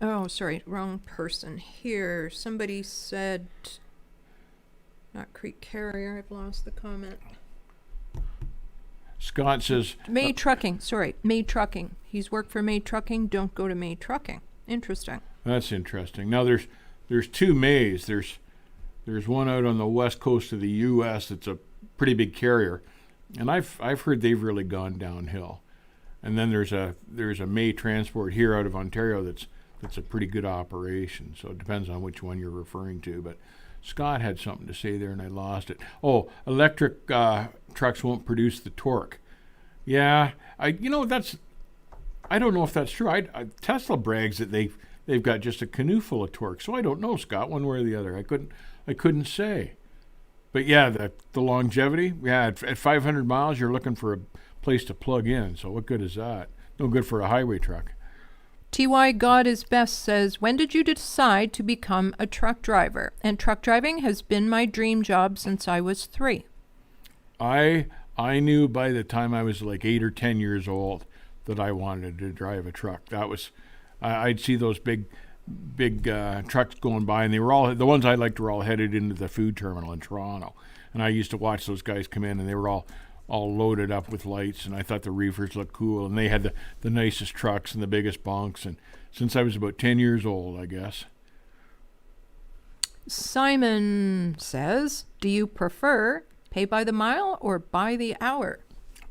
Oh, sorry, wrong person here. Somebody said, not Creek Carrier. I've lost the comment. Scott says May Trucking. Sorry, May Trucking. He's worked for May Trucking. Don't go to May Trucking. Interesting. That's interesting. Now there's 2 Mays. There's one out on the west coast of the U.S. that's a pretty big carrier, and I've heard they've really gone downhill. And then there's a May Transport here out of Ontario that's a pretty good operation. So it depends on which one you're referring to. But Scott had something to say there, and I lost it. Oh, electric trucks won't produce the torque. Yeah, I don't know if that's true. Tesla brags that they've got just a canoe full of torque. So I don't know, Scott, one way or the other. I couldn't say. But yeah, the longevity. Yeah, at 500 miles, you're looking for a place to plug in. So what good is that? No good for a highway truck. TY God is Best says, when did you decide to become a truck driver? And truck driving has been my dream job since I was 3. I knew by the time I was like 8 or 10 years old that I wanted to drive a truck. That was, I'd see those big trucks going by, and they were all, the ones I liked were all headed into the food terminal in Toronto. And I used to watch those guys come in, and they were all loaded up with lights, and I thought the reefers looked cool, and they had the nicest trucks and the biggest bunks, and since I was about 10 years old, I guess. Simon says, do you prefer pay by the mile or by the hour?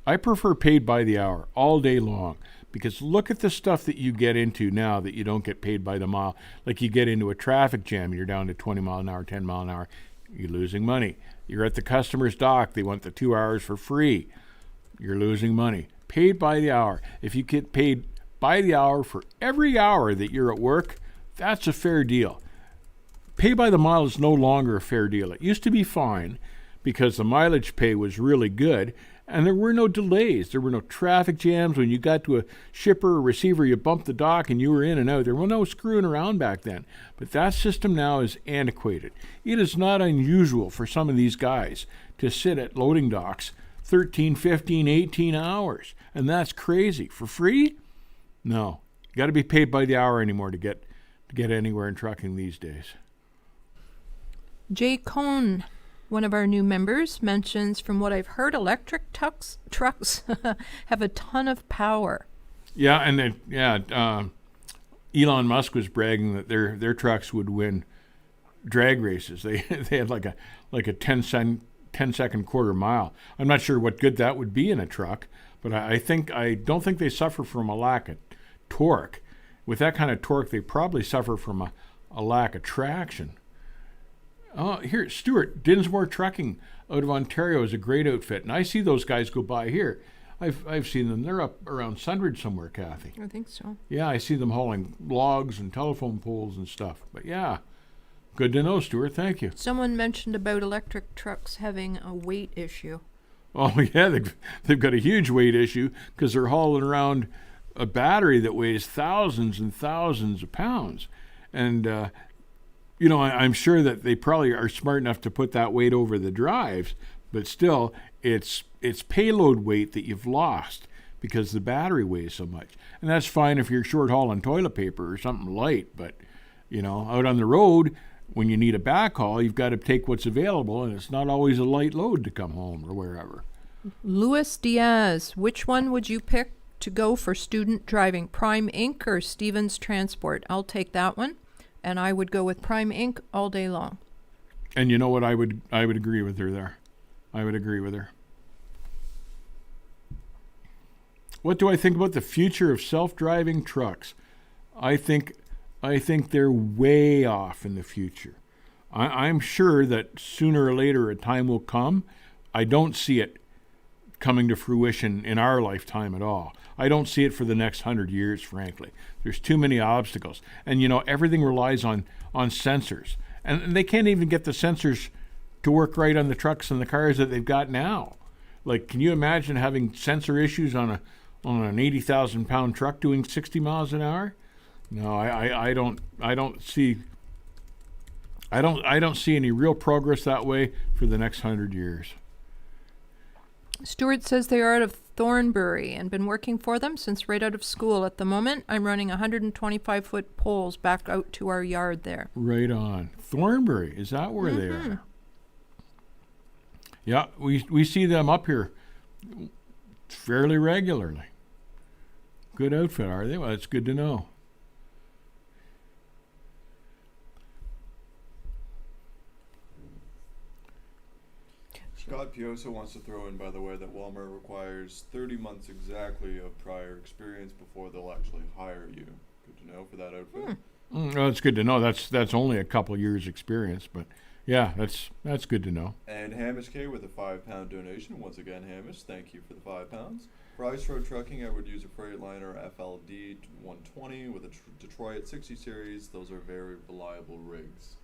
I prefer paid by the hour all day long, because look at the stuff that you get into now that you don't get paid by the mile. Like you get into a traffic jam, and you're down to 20 mile an hour, 10 mile an hour, you're losing money. You're at the customer's dock, they want the 2 hours for free. You're losing money. Paid by the hour. If you get paid by the hour for every hour that you're at work, that's a fair deal. Pay by the mile is no longer a fair deal. It used to be fine because the mileage pay was really good, and there were no delays. There were no traffic jams. When you got to a shipper or receiver, you bumped the dock and you were in and out. There was no screwing around back then. But that system now is antiquated. It is not unusual for some of these guys to sit at loading docks 13, 15, 18 hours. And that's crazy. For free? No. You got to be paid by the hour anymore to get anywhere in trucking these days. Jay Cohn, one of our new members, mentions, from what I've heard, electric trucks have a ton of power. Yeah, and Elon Musk was bragging that their trucks would win drag races. They had like a 10-second quarter mile. I'm not sure what good that would be in a truck, but I don't think they suffer from a lack of torque. With that kind of torque, they probably suffer from a lack of traction. Oh, here, Stuart, Dinsmore Trucking out of Ontario is a great outfit, and I see those guys go by here. I've seen them. They're up around Sundridge somewhere, Kathy. I think so. Yeah, I see them hauling logs and telephone poles and stuff. But yeah, good to know, Stuart. Thank you. Someone mentioned about electric trucks having a weight issue. Oh yeah, they've got a huge weight issue because they're hauling around a battery that weighs thousands and thousands of pounds, and I'm sure that they probably are smart enough to put that weight over the drives, but still, it's payload weight that you've lost because the battery weighs so much. And that's fine if you're short hauling toilet paper or something light, but out on the road, when you need a backhaul, you've got to take what's available, and it's not always a light load to come home or wherever. Luis Diaz, which one would you pick to go for student driving, Prime Inc. or Stevens Transport? I'll take that one. And I would go with Prime Inc. all day long. And you know what? I would agree with her there. I would agree with her. What do I think about the future of self-driving trucks? I think they're way off in the future. I'm sure that sooner or later a time will come. I don't see it coming to fruition in our lifetime at all. I don't see it for the next 100 years, frankly. There's too many obstacles. And, everything relies on sensors. And they can't even get the sensors to work right on the trucks and the cars that they've got now. Like, can you imagine having sensor issues on on an 80,000 pound truck doing 60 miles an hour? No, I don't see any real progress that way for the next 100 years. Stuart says they are out of Thornbury and been working for them since right out of school. At the moment, I'm running 125-foot poles back out to our yard there. Right on. Thornbury, is that where they are? Yeah, we see them up here fairly regularly. Good outfit, are they? Well, it's good to know. Scott Piosa wants to throw in, by the way, that Walmart requires 30 months exactly of prior experience before they'll actually hire you. Good to know for that outfit. Well, it's good to know. That's only a couple years experience, but yeah, that's good to know. And Hamish K with a £5 donation. Once again, Hamish, thank you for the £5. For Ice Road Trucking, I would use a Freightliner FLD 120 with a Detroit 60 series. Those are very reliable rigs.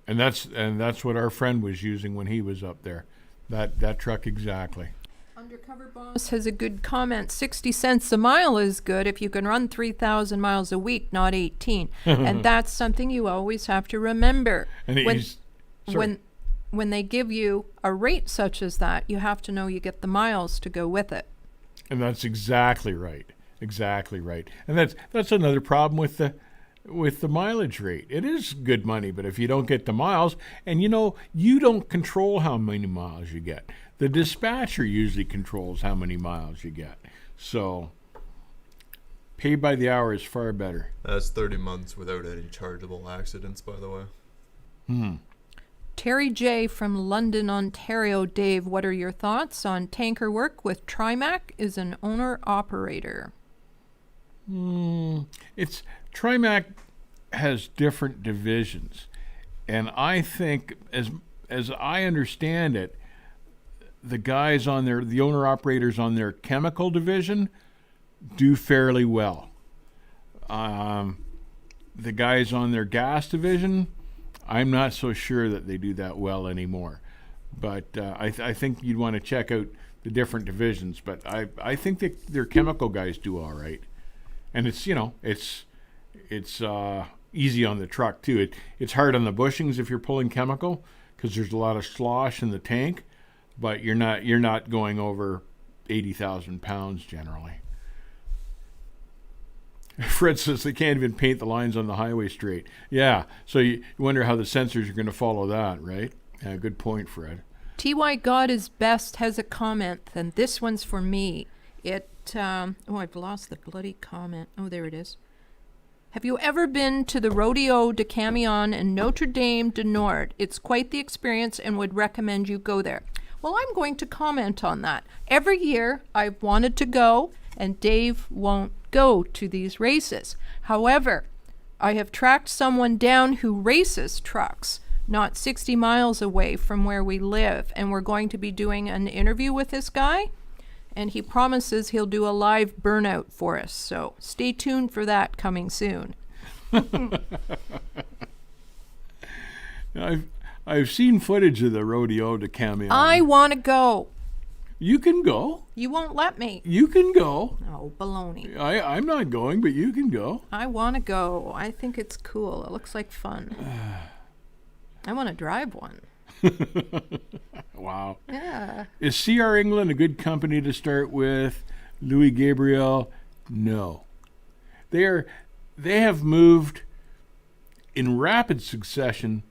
And that's what our friend was using when he was up there. That truck exactly. Undercover Boss has a good comment. 60 cents a mile is good if you can run 3,000 miles a week, not 18. And that's something you always have to remember. And when they give you a rate such as that, you have to know you get the miles to go with it. And that's exactly right. Exactly right. And that's another problem with the mileage rate. It is good money, but if you don't get the miles, and you don't control how many miles you get. The dispatcher usually controls how many miles you get. So pay by the hour is far better. That's 30 months without any chargeable accidents, by the way. Terry J. from London, Ontario. Dave, what are your thoughts on tanker work with Trimac as an owner-operator? It's Trimac has different divisions, and I think, as I understand it, the guys the owner operators on their chemical division do fairly well. The guys on their gas division, I'm not so sure that they do that well anymore. But I think you'd want to check out the different divisions. But I think that their chemical guys do all right. And it's easy on the truck too. It's hard on the bushings if you're pulling chemical because there's a lot of slosh in the tank, but you're not going over 80,000 pounds generally. Fred says they can't even paint the lines on the highway straight. Yeah, so you wonder how the sensors are going to follow that, right? Yeah, good point, Fred. T.Y. God is Best has a comment, and this one's for me. I've lost the bloody comment. Oh, there it is. Have you ever been to the Rodeo de Camion in Notre Dame du Nord? It's quite the experience and would recommend you go there. Well, I'm going to comment on that. Every year I've wanted to go, and Dave won't go to these races. However, I have tracked someone down who races trucks not 60 miles away from where we live, and we're going to be doing an interview with this guy. And he promises he'll do a live burnout for us. So stay tuned for that coming soon. I've seen footage of the Rodeo de Camion. I want to go. You can go. You won't let me. You can go. Oh, baloney. I'm not going, but you can go. I want to go. I think it's cool. It looks like fun. I want to drive one. Wow. Yeah. Is CR England a good company to start with? Louis Gabriel? No. They have moved in rapid succession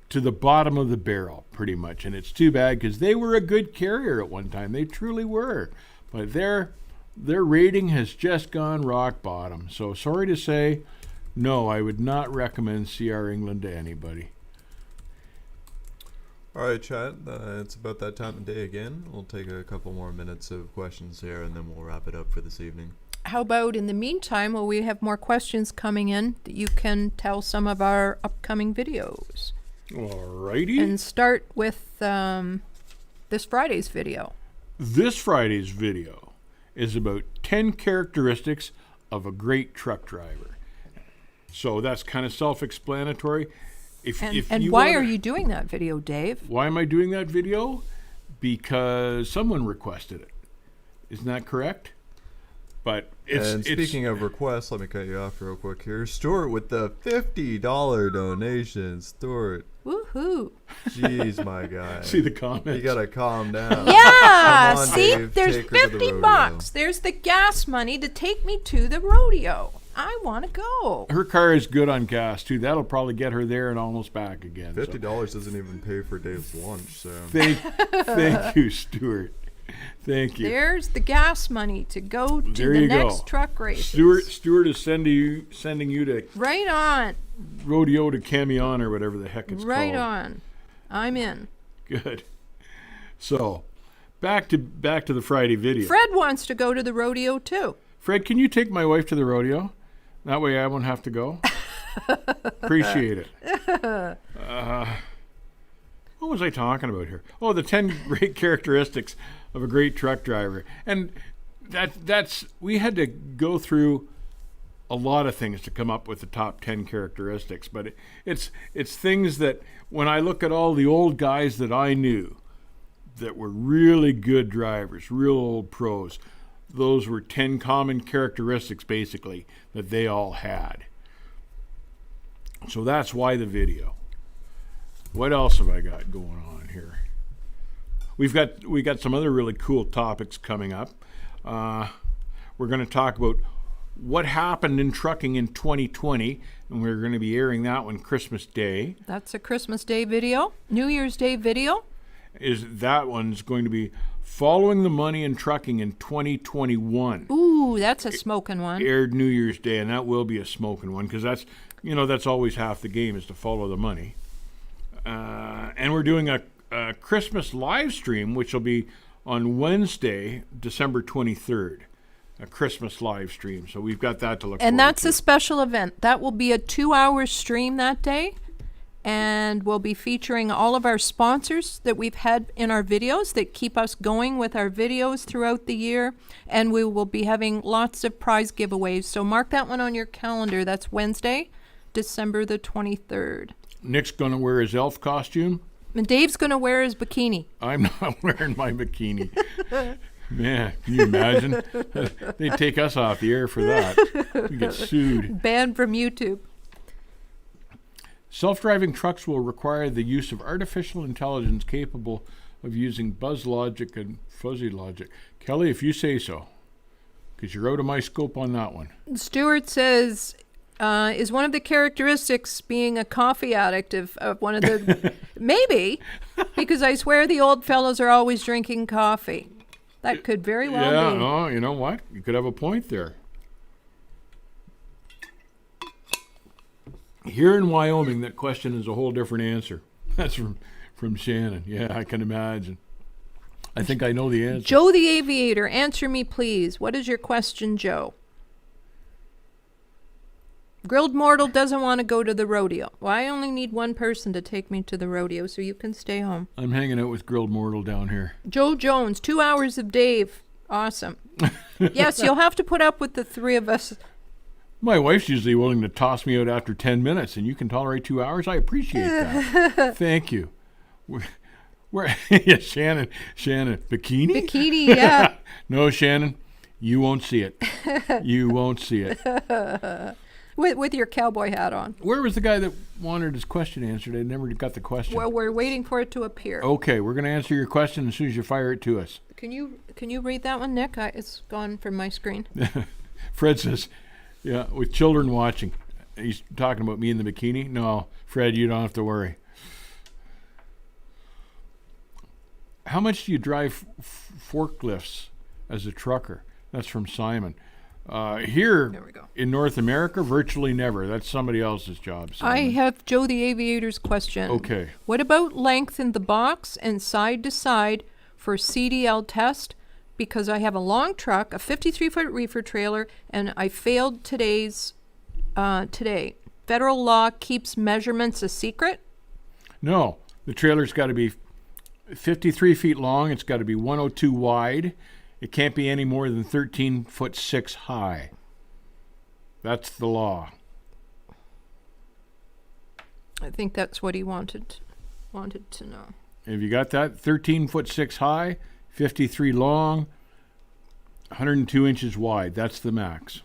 to the bottom of the barrel, pretty much. And it's too bad because they were a good carrier at one time. They truly were. But their rating has just gone rock bottom. So sorry to say, no, I would not recommend CR England to anybody. All right, chat. It's about that time of day again. We'll take a couple more minutes of questions here, and then we'll wrap it up for this evening. How about in the meantime, while we have more questions coming in, that you can tell some of our upcoming videos. Alrighty. And start with this Friday's video. This Friday's video is about 10 characteristics of a great truck driver. So that's kind of self-explanatory. And why are you doing that video, Dave? Why am I doing that video? Because someone requested it. Isn't that correct? But it's speaking of requests, let me cut you off real quick here. Stuart with the $50 donation. Stuart, Woohoo! jeez, my guy. see the comments. You gotta calm down. Yeah, Come on, see, Dave, there's take her to the 50 rodeo. bucks. There's the gas money to take me to the rodeo. I want to go. Her car is good on gas too. That'll probably get her there and almost back again. So. $50 doesn't even pay for Dave's lunch. So Thank you, Stuart. Thank you. There's the gas money to go to There the you next go. truck race. Stuart is sending you to Right on. rodeo to Camion or whatever the heck it's Right called. on. I'm in. Good. So, back to the Friday video. Fred wants to go to the rodeo too. Fred, can you take my wife to the rodeo? That way I won't have to go. Appreciate it. What was I talking about here? Oh, the 10 great characteristics of a great truck driver. And that's we had to go through a lot of things to come up with the top 10 characteristics, but it's things that when I look at all the old guys that I knew that were really good drivers, real old pros, those were 10 common characteristics basically that they all had. So that's why the video. What else have I got going on here? We got some other really cool topics coming up. We're going to talk about what happened in trucking in 2020, and we're going to be airing that one Christmas Day. That's a Christmas Day video. New Year's Day video. That one's going to be Following the Money in Trucking in 2021. Ooh, that's a smoking one. Aired New Year's Day, and that will be a smoking one because that's always half the game is to follow the money. And we're doing a Christmas live stream, which will be on Wednesday, December 23rd. A Christmas live stream. So we've got that to look forward to. And that's a special event. That will be a 2-hour stream that day. And we'll be featuring all of our sponsors that we've had in our videos that keep us going with our videos throughout the year. And we will be having lots of prize giveaways. So mark that one on your calendar. That's Wednesday, December the 23rd. Nick's going to wear his elf costume. And Dave's going to wear his bikini. I'm not wearing my bikini. Man, can you imagine? They'd take us off the air for that. We get sued. Banned from YouTube. Self-driving trucks will require the use of artificial intelligence capable of using buzz logic and fuzzy logic. Kelly, if you say so, because you're out of my scope on that one. Stuart says, is one of the characteristics being a coffee addict of one of the... Maybe, because I swear the old fellows are always drinking coffee. That could very well Yeah, be. no, you know what? You could have a point there. Here in Wyoming, that question is a whole different answer. That's from Shannon. Yeah, I can imagine. I think I know the answer. Joe the Aviator, answer me please. What is your question, Joe? Grilled Mortal doesn't want to go to the rodeo. Well, I only need one person to take me to the rodeo, so you can stay home. I'm hanging out with Grilled Mortal down here. Joe Jones, 2 hours of Dave. Awesome. Yes, you'll have to put up with the three of us. My wife's usually willing to toss me out after 10 minutes, and you can tolerate 2 hours? I appreciate that. Thank you. Where yeah, Shannon, bikini? Bikini, yeah. No, Shannon, you won't see it. You won't see it. With your cowboy hat on. Where was the guy that wanted his question answered? I never got the question. Well, we're waiting for it to appear. Okay, we're going to answer your question as soon as you fire it to us. Can you read that one, Nick? It's gone from my screen. Fred says, yeah, with children watching. He's talking about me in the bikini. No, Fred, you don't have to worry. How much do you drive forklifts as a trucker? That's from Simon. Here There we go. in North America, virtually never. That's somebody else's job. I Simon. have Joe the Aviator's question. Okay. What about length in the box and side to side for CDL test? Because I have a long truck, a 53-foot reefer trailer, and I failed today. Federal law keeps measurements a secret? No, the trailer's got to be 53 feet long. It's got to be 102 wide. It can't be any more than 13'6" high. That's the law. I think that's what he wanted to know. Have you got that? 13'6" high, 53 long. 102 inches wide. That's the max.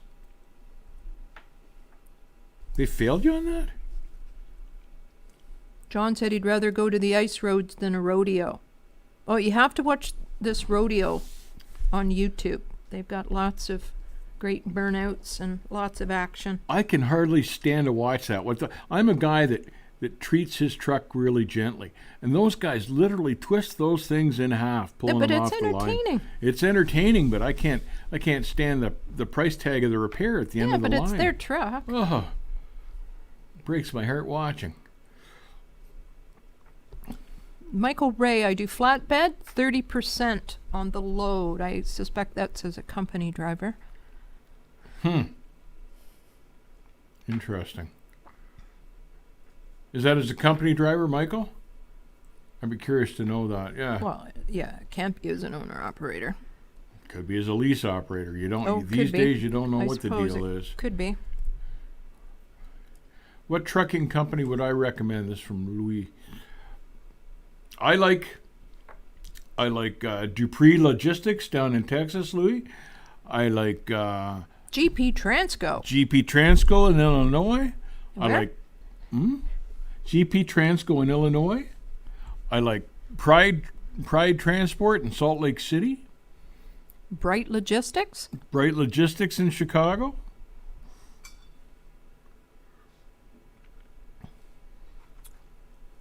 They failed you on that? John said he'd rather go to the ice roads than a rodeo. Oh, you have to watch this rodeo on YouTube. They've got lots of great burnouts and lots of action. I can hardly stand to watch that. I'm a guy that treats his truck really gently. And those guys literally twist those things in half, pulling them off the line. But it's entertaining. It's entertaining, but I can't stand the price tag of the repair at the end of the line. Yeah, but it's their truck. Oh, breaks my heart watching. Michael Ray, I do flatbed, 30% on the load. I suspect that's as a company driver. Interesting. Is that as a company driver, Michael? I'd be curious to know that. Yeah. Well, yeah, it can't be as an owner-operator. Could be as a lease operator. You don't. Oh, these could be. days, you don't know I what the suppose deal it is. Could be. What trucking company would I recommend? This from Louis. I like Dupree Logistics down in Texas, Louis. I like GP Transco. GP Transco in Illinois. I Where? like GP Transco in Illinois. I like Pride Transport in Salt Lake City. Bright Logistics. Bright Logistics in Chicago.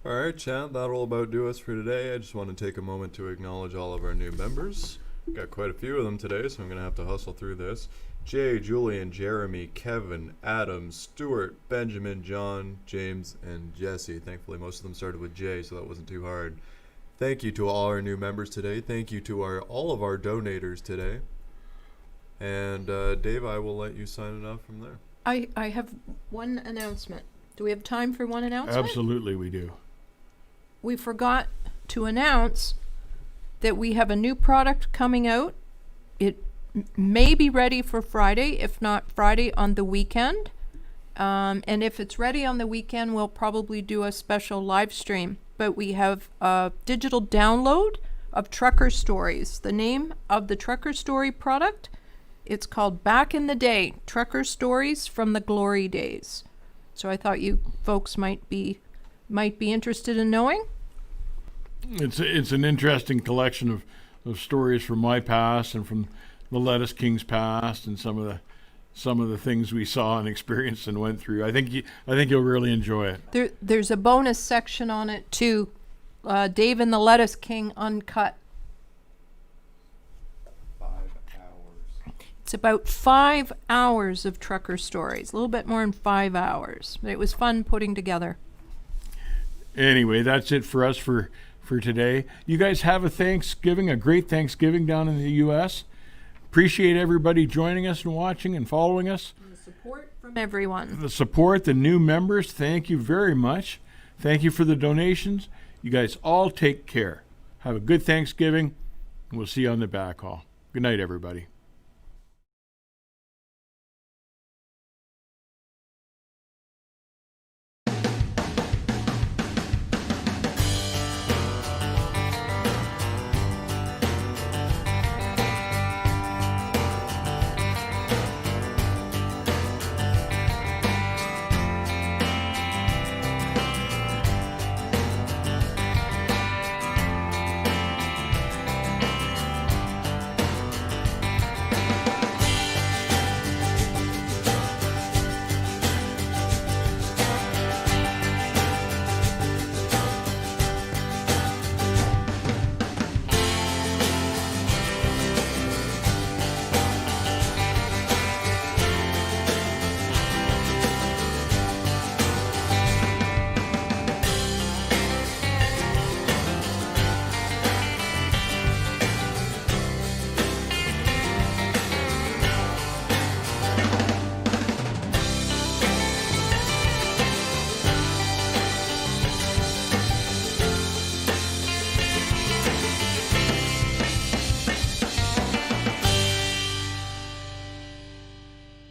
All right, chat, that'll about do us for today. I just want to take a moment to acknowledge all of our new members. Got quite a few of them today, so I'm going to have to hustle through this. Jay, Julian, Jeremy, Kevin, Adam, Stuart, Benjamin, John, James, and Jesse. Thankfully, most of them started with J, so that wasn't too hard. Thank you to all our new members today. Thank you to all of our donators today. And Dave, I will let you sign it off from there. I have one announcement. Do we have time for one announcement? Absolutely, we do. We forgot to announce that we have a new product coming out. It may be ready for Friday, if not Friday on the weekend. And if it's ready on the weekend, we'll probably do a special live stream. But we have a digital download of Trucker Stories. The name of the Trucker Story product, it's called Back in the Day, Trucker Stories from the Glory Days. So I thought you folks might be interested in knowing. It's an interesting collection of stories from my past and from the Lettuce King's past and some of the things we saw and experienced and went through. I think you'll really enjoy it. There's a bonus section on it too. Dave and the Lettuce King Uncut. 5 hours. It's about 5 hours of trucker stories, a little bit more than 5 hours. But it was fun putting together. Anyway, that's it for us for today. You guys have a great Thanksgiving down in the U.S. Appreciate everybody joining us and watching and following us. And the support from everyone. The support, the new members, thank you very much. Thank you for the donations. You guys all take care. Have a good Thanksgiving, and we'll see you on the back haul. Good night, everybody.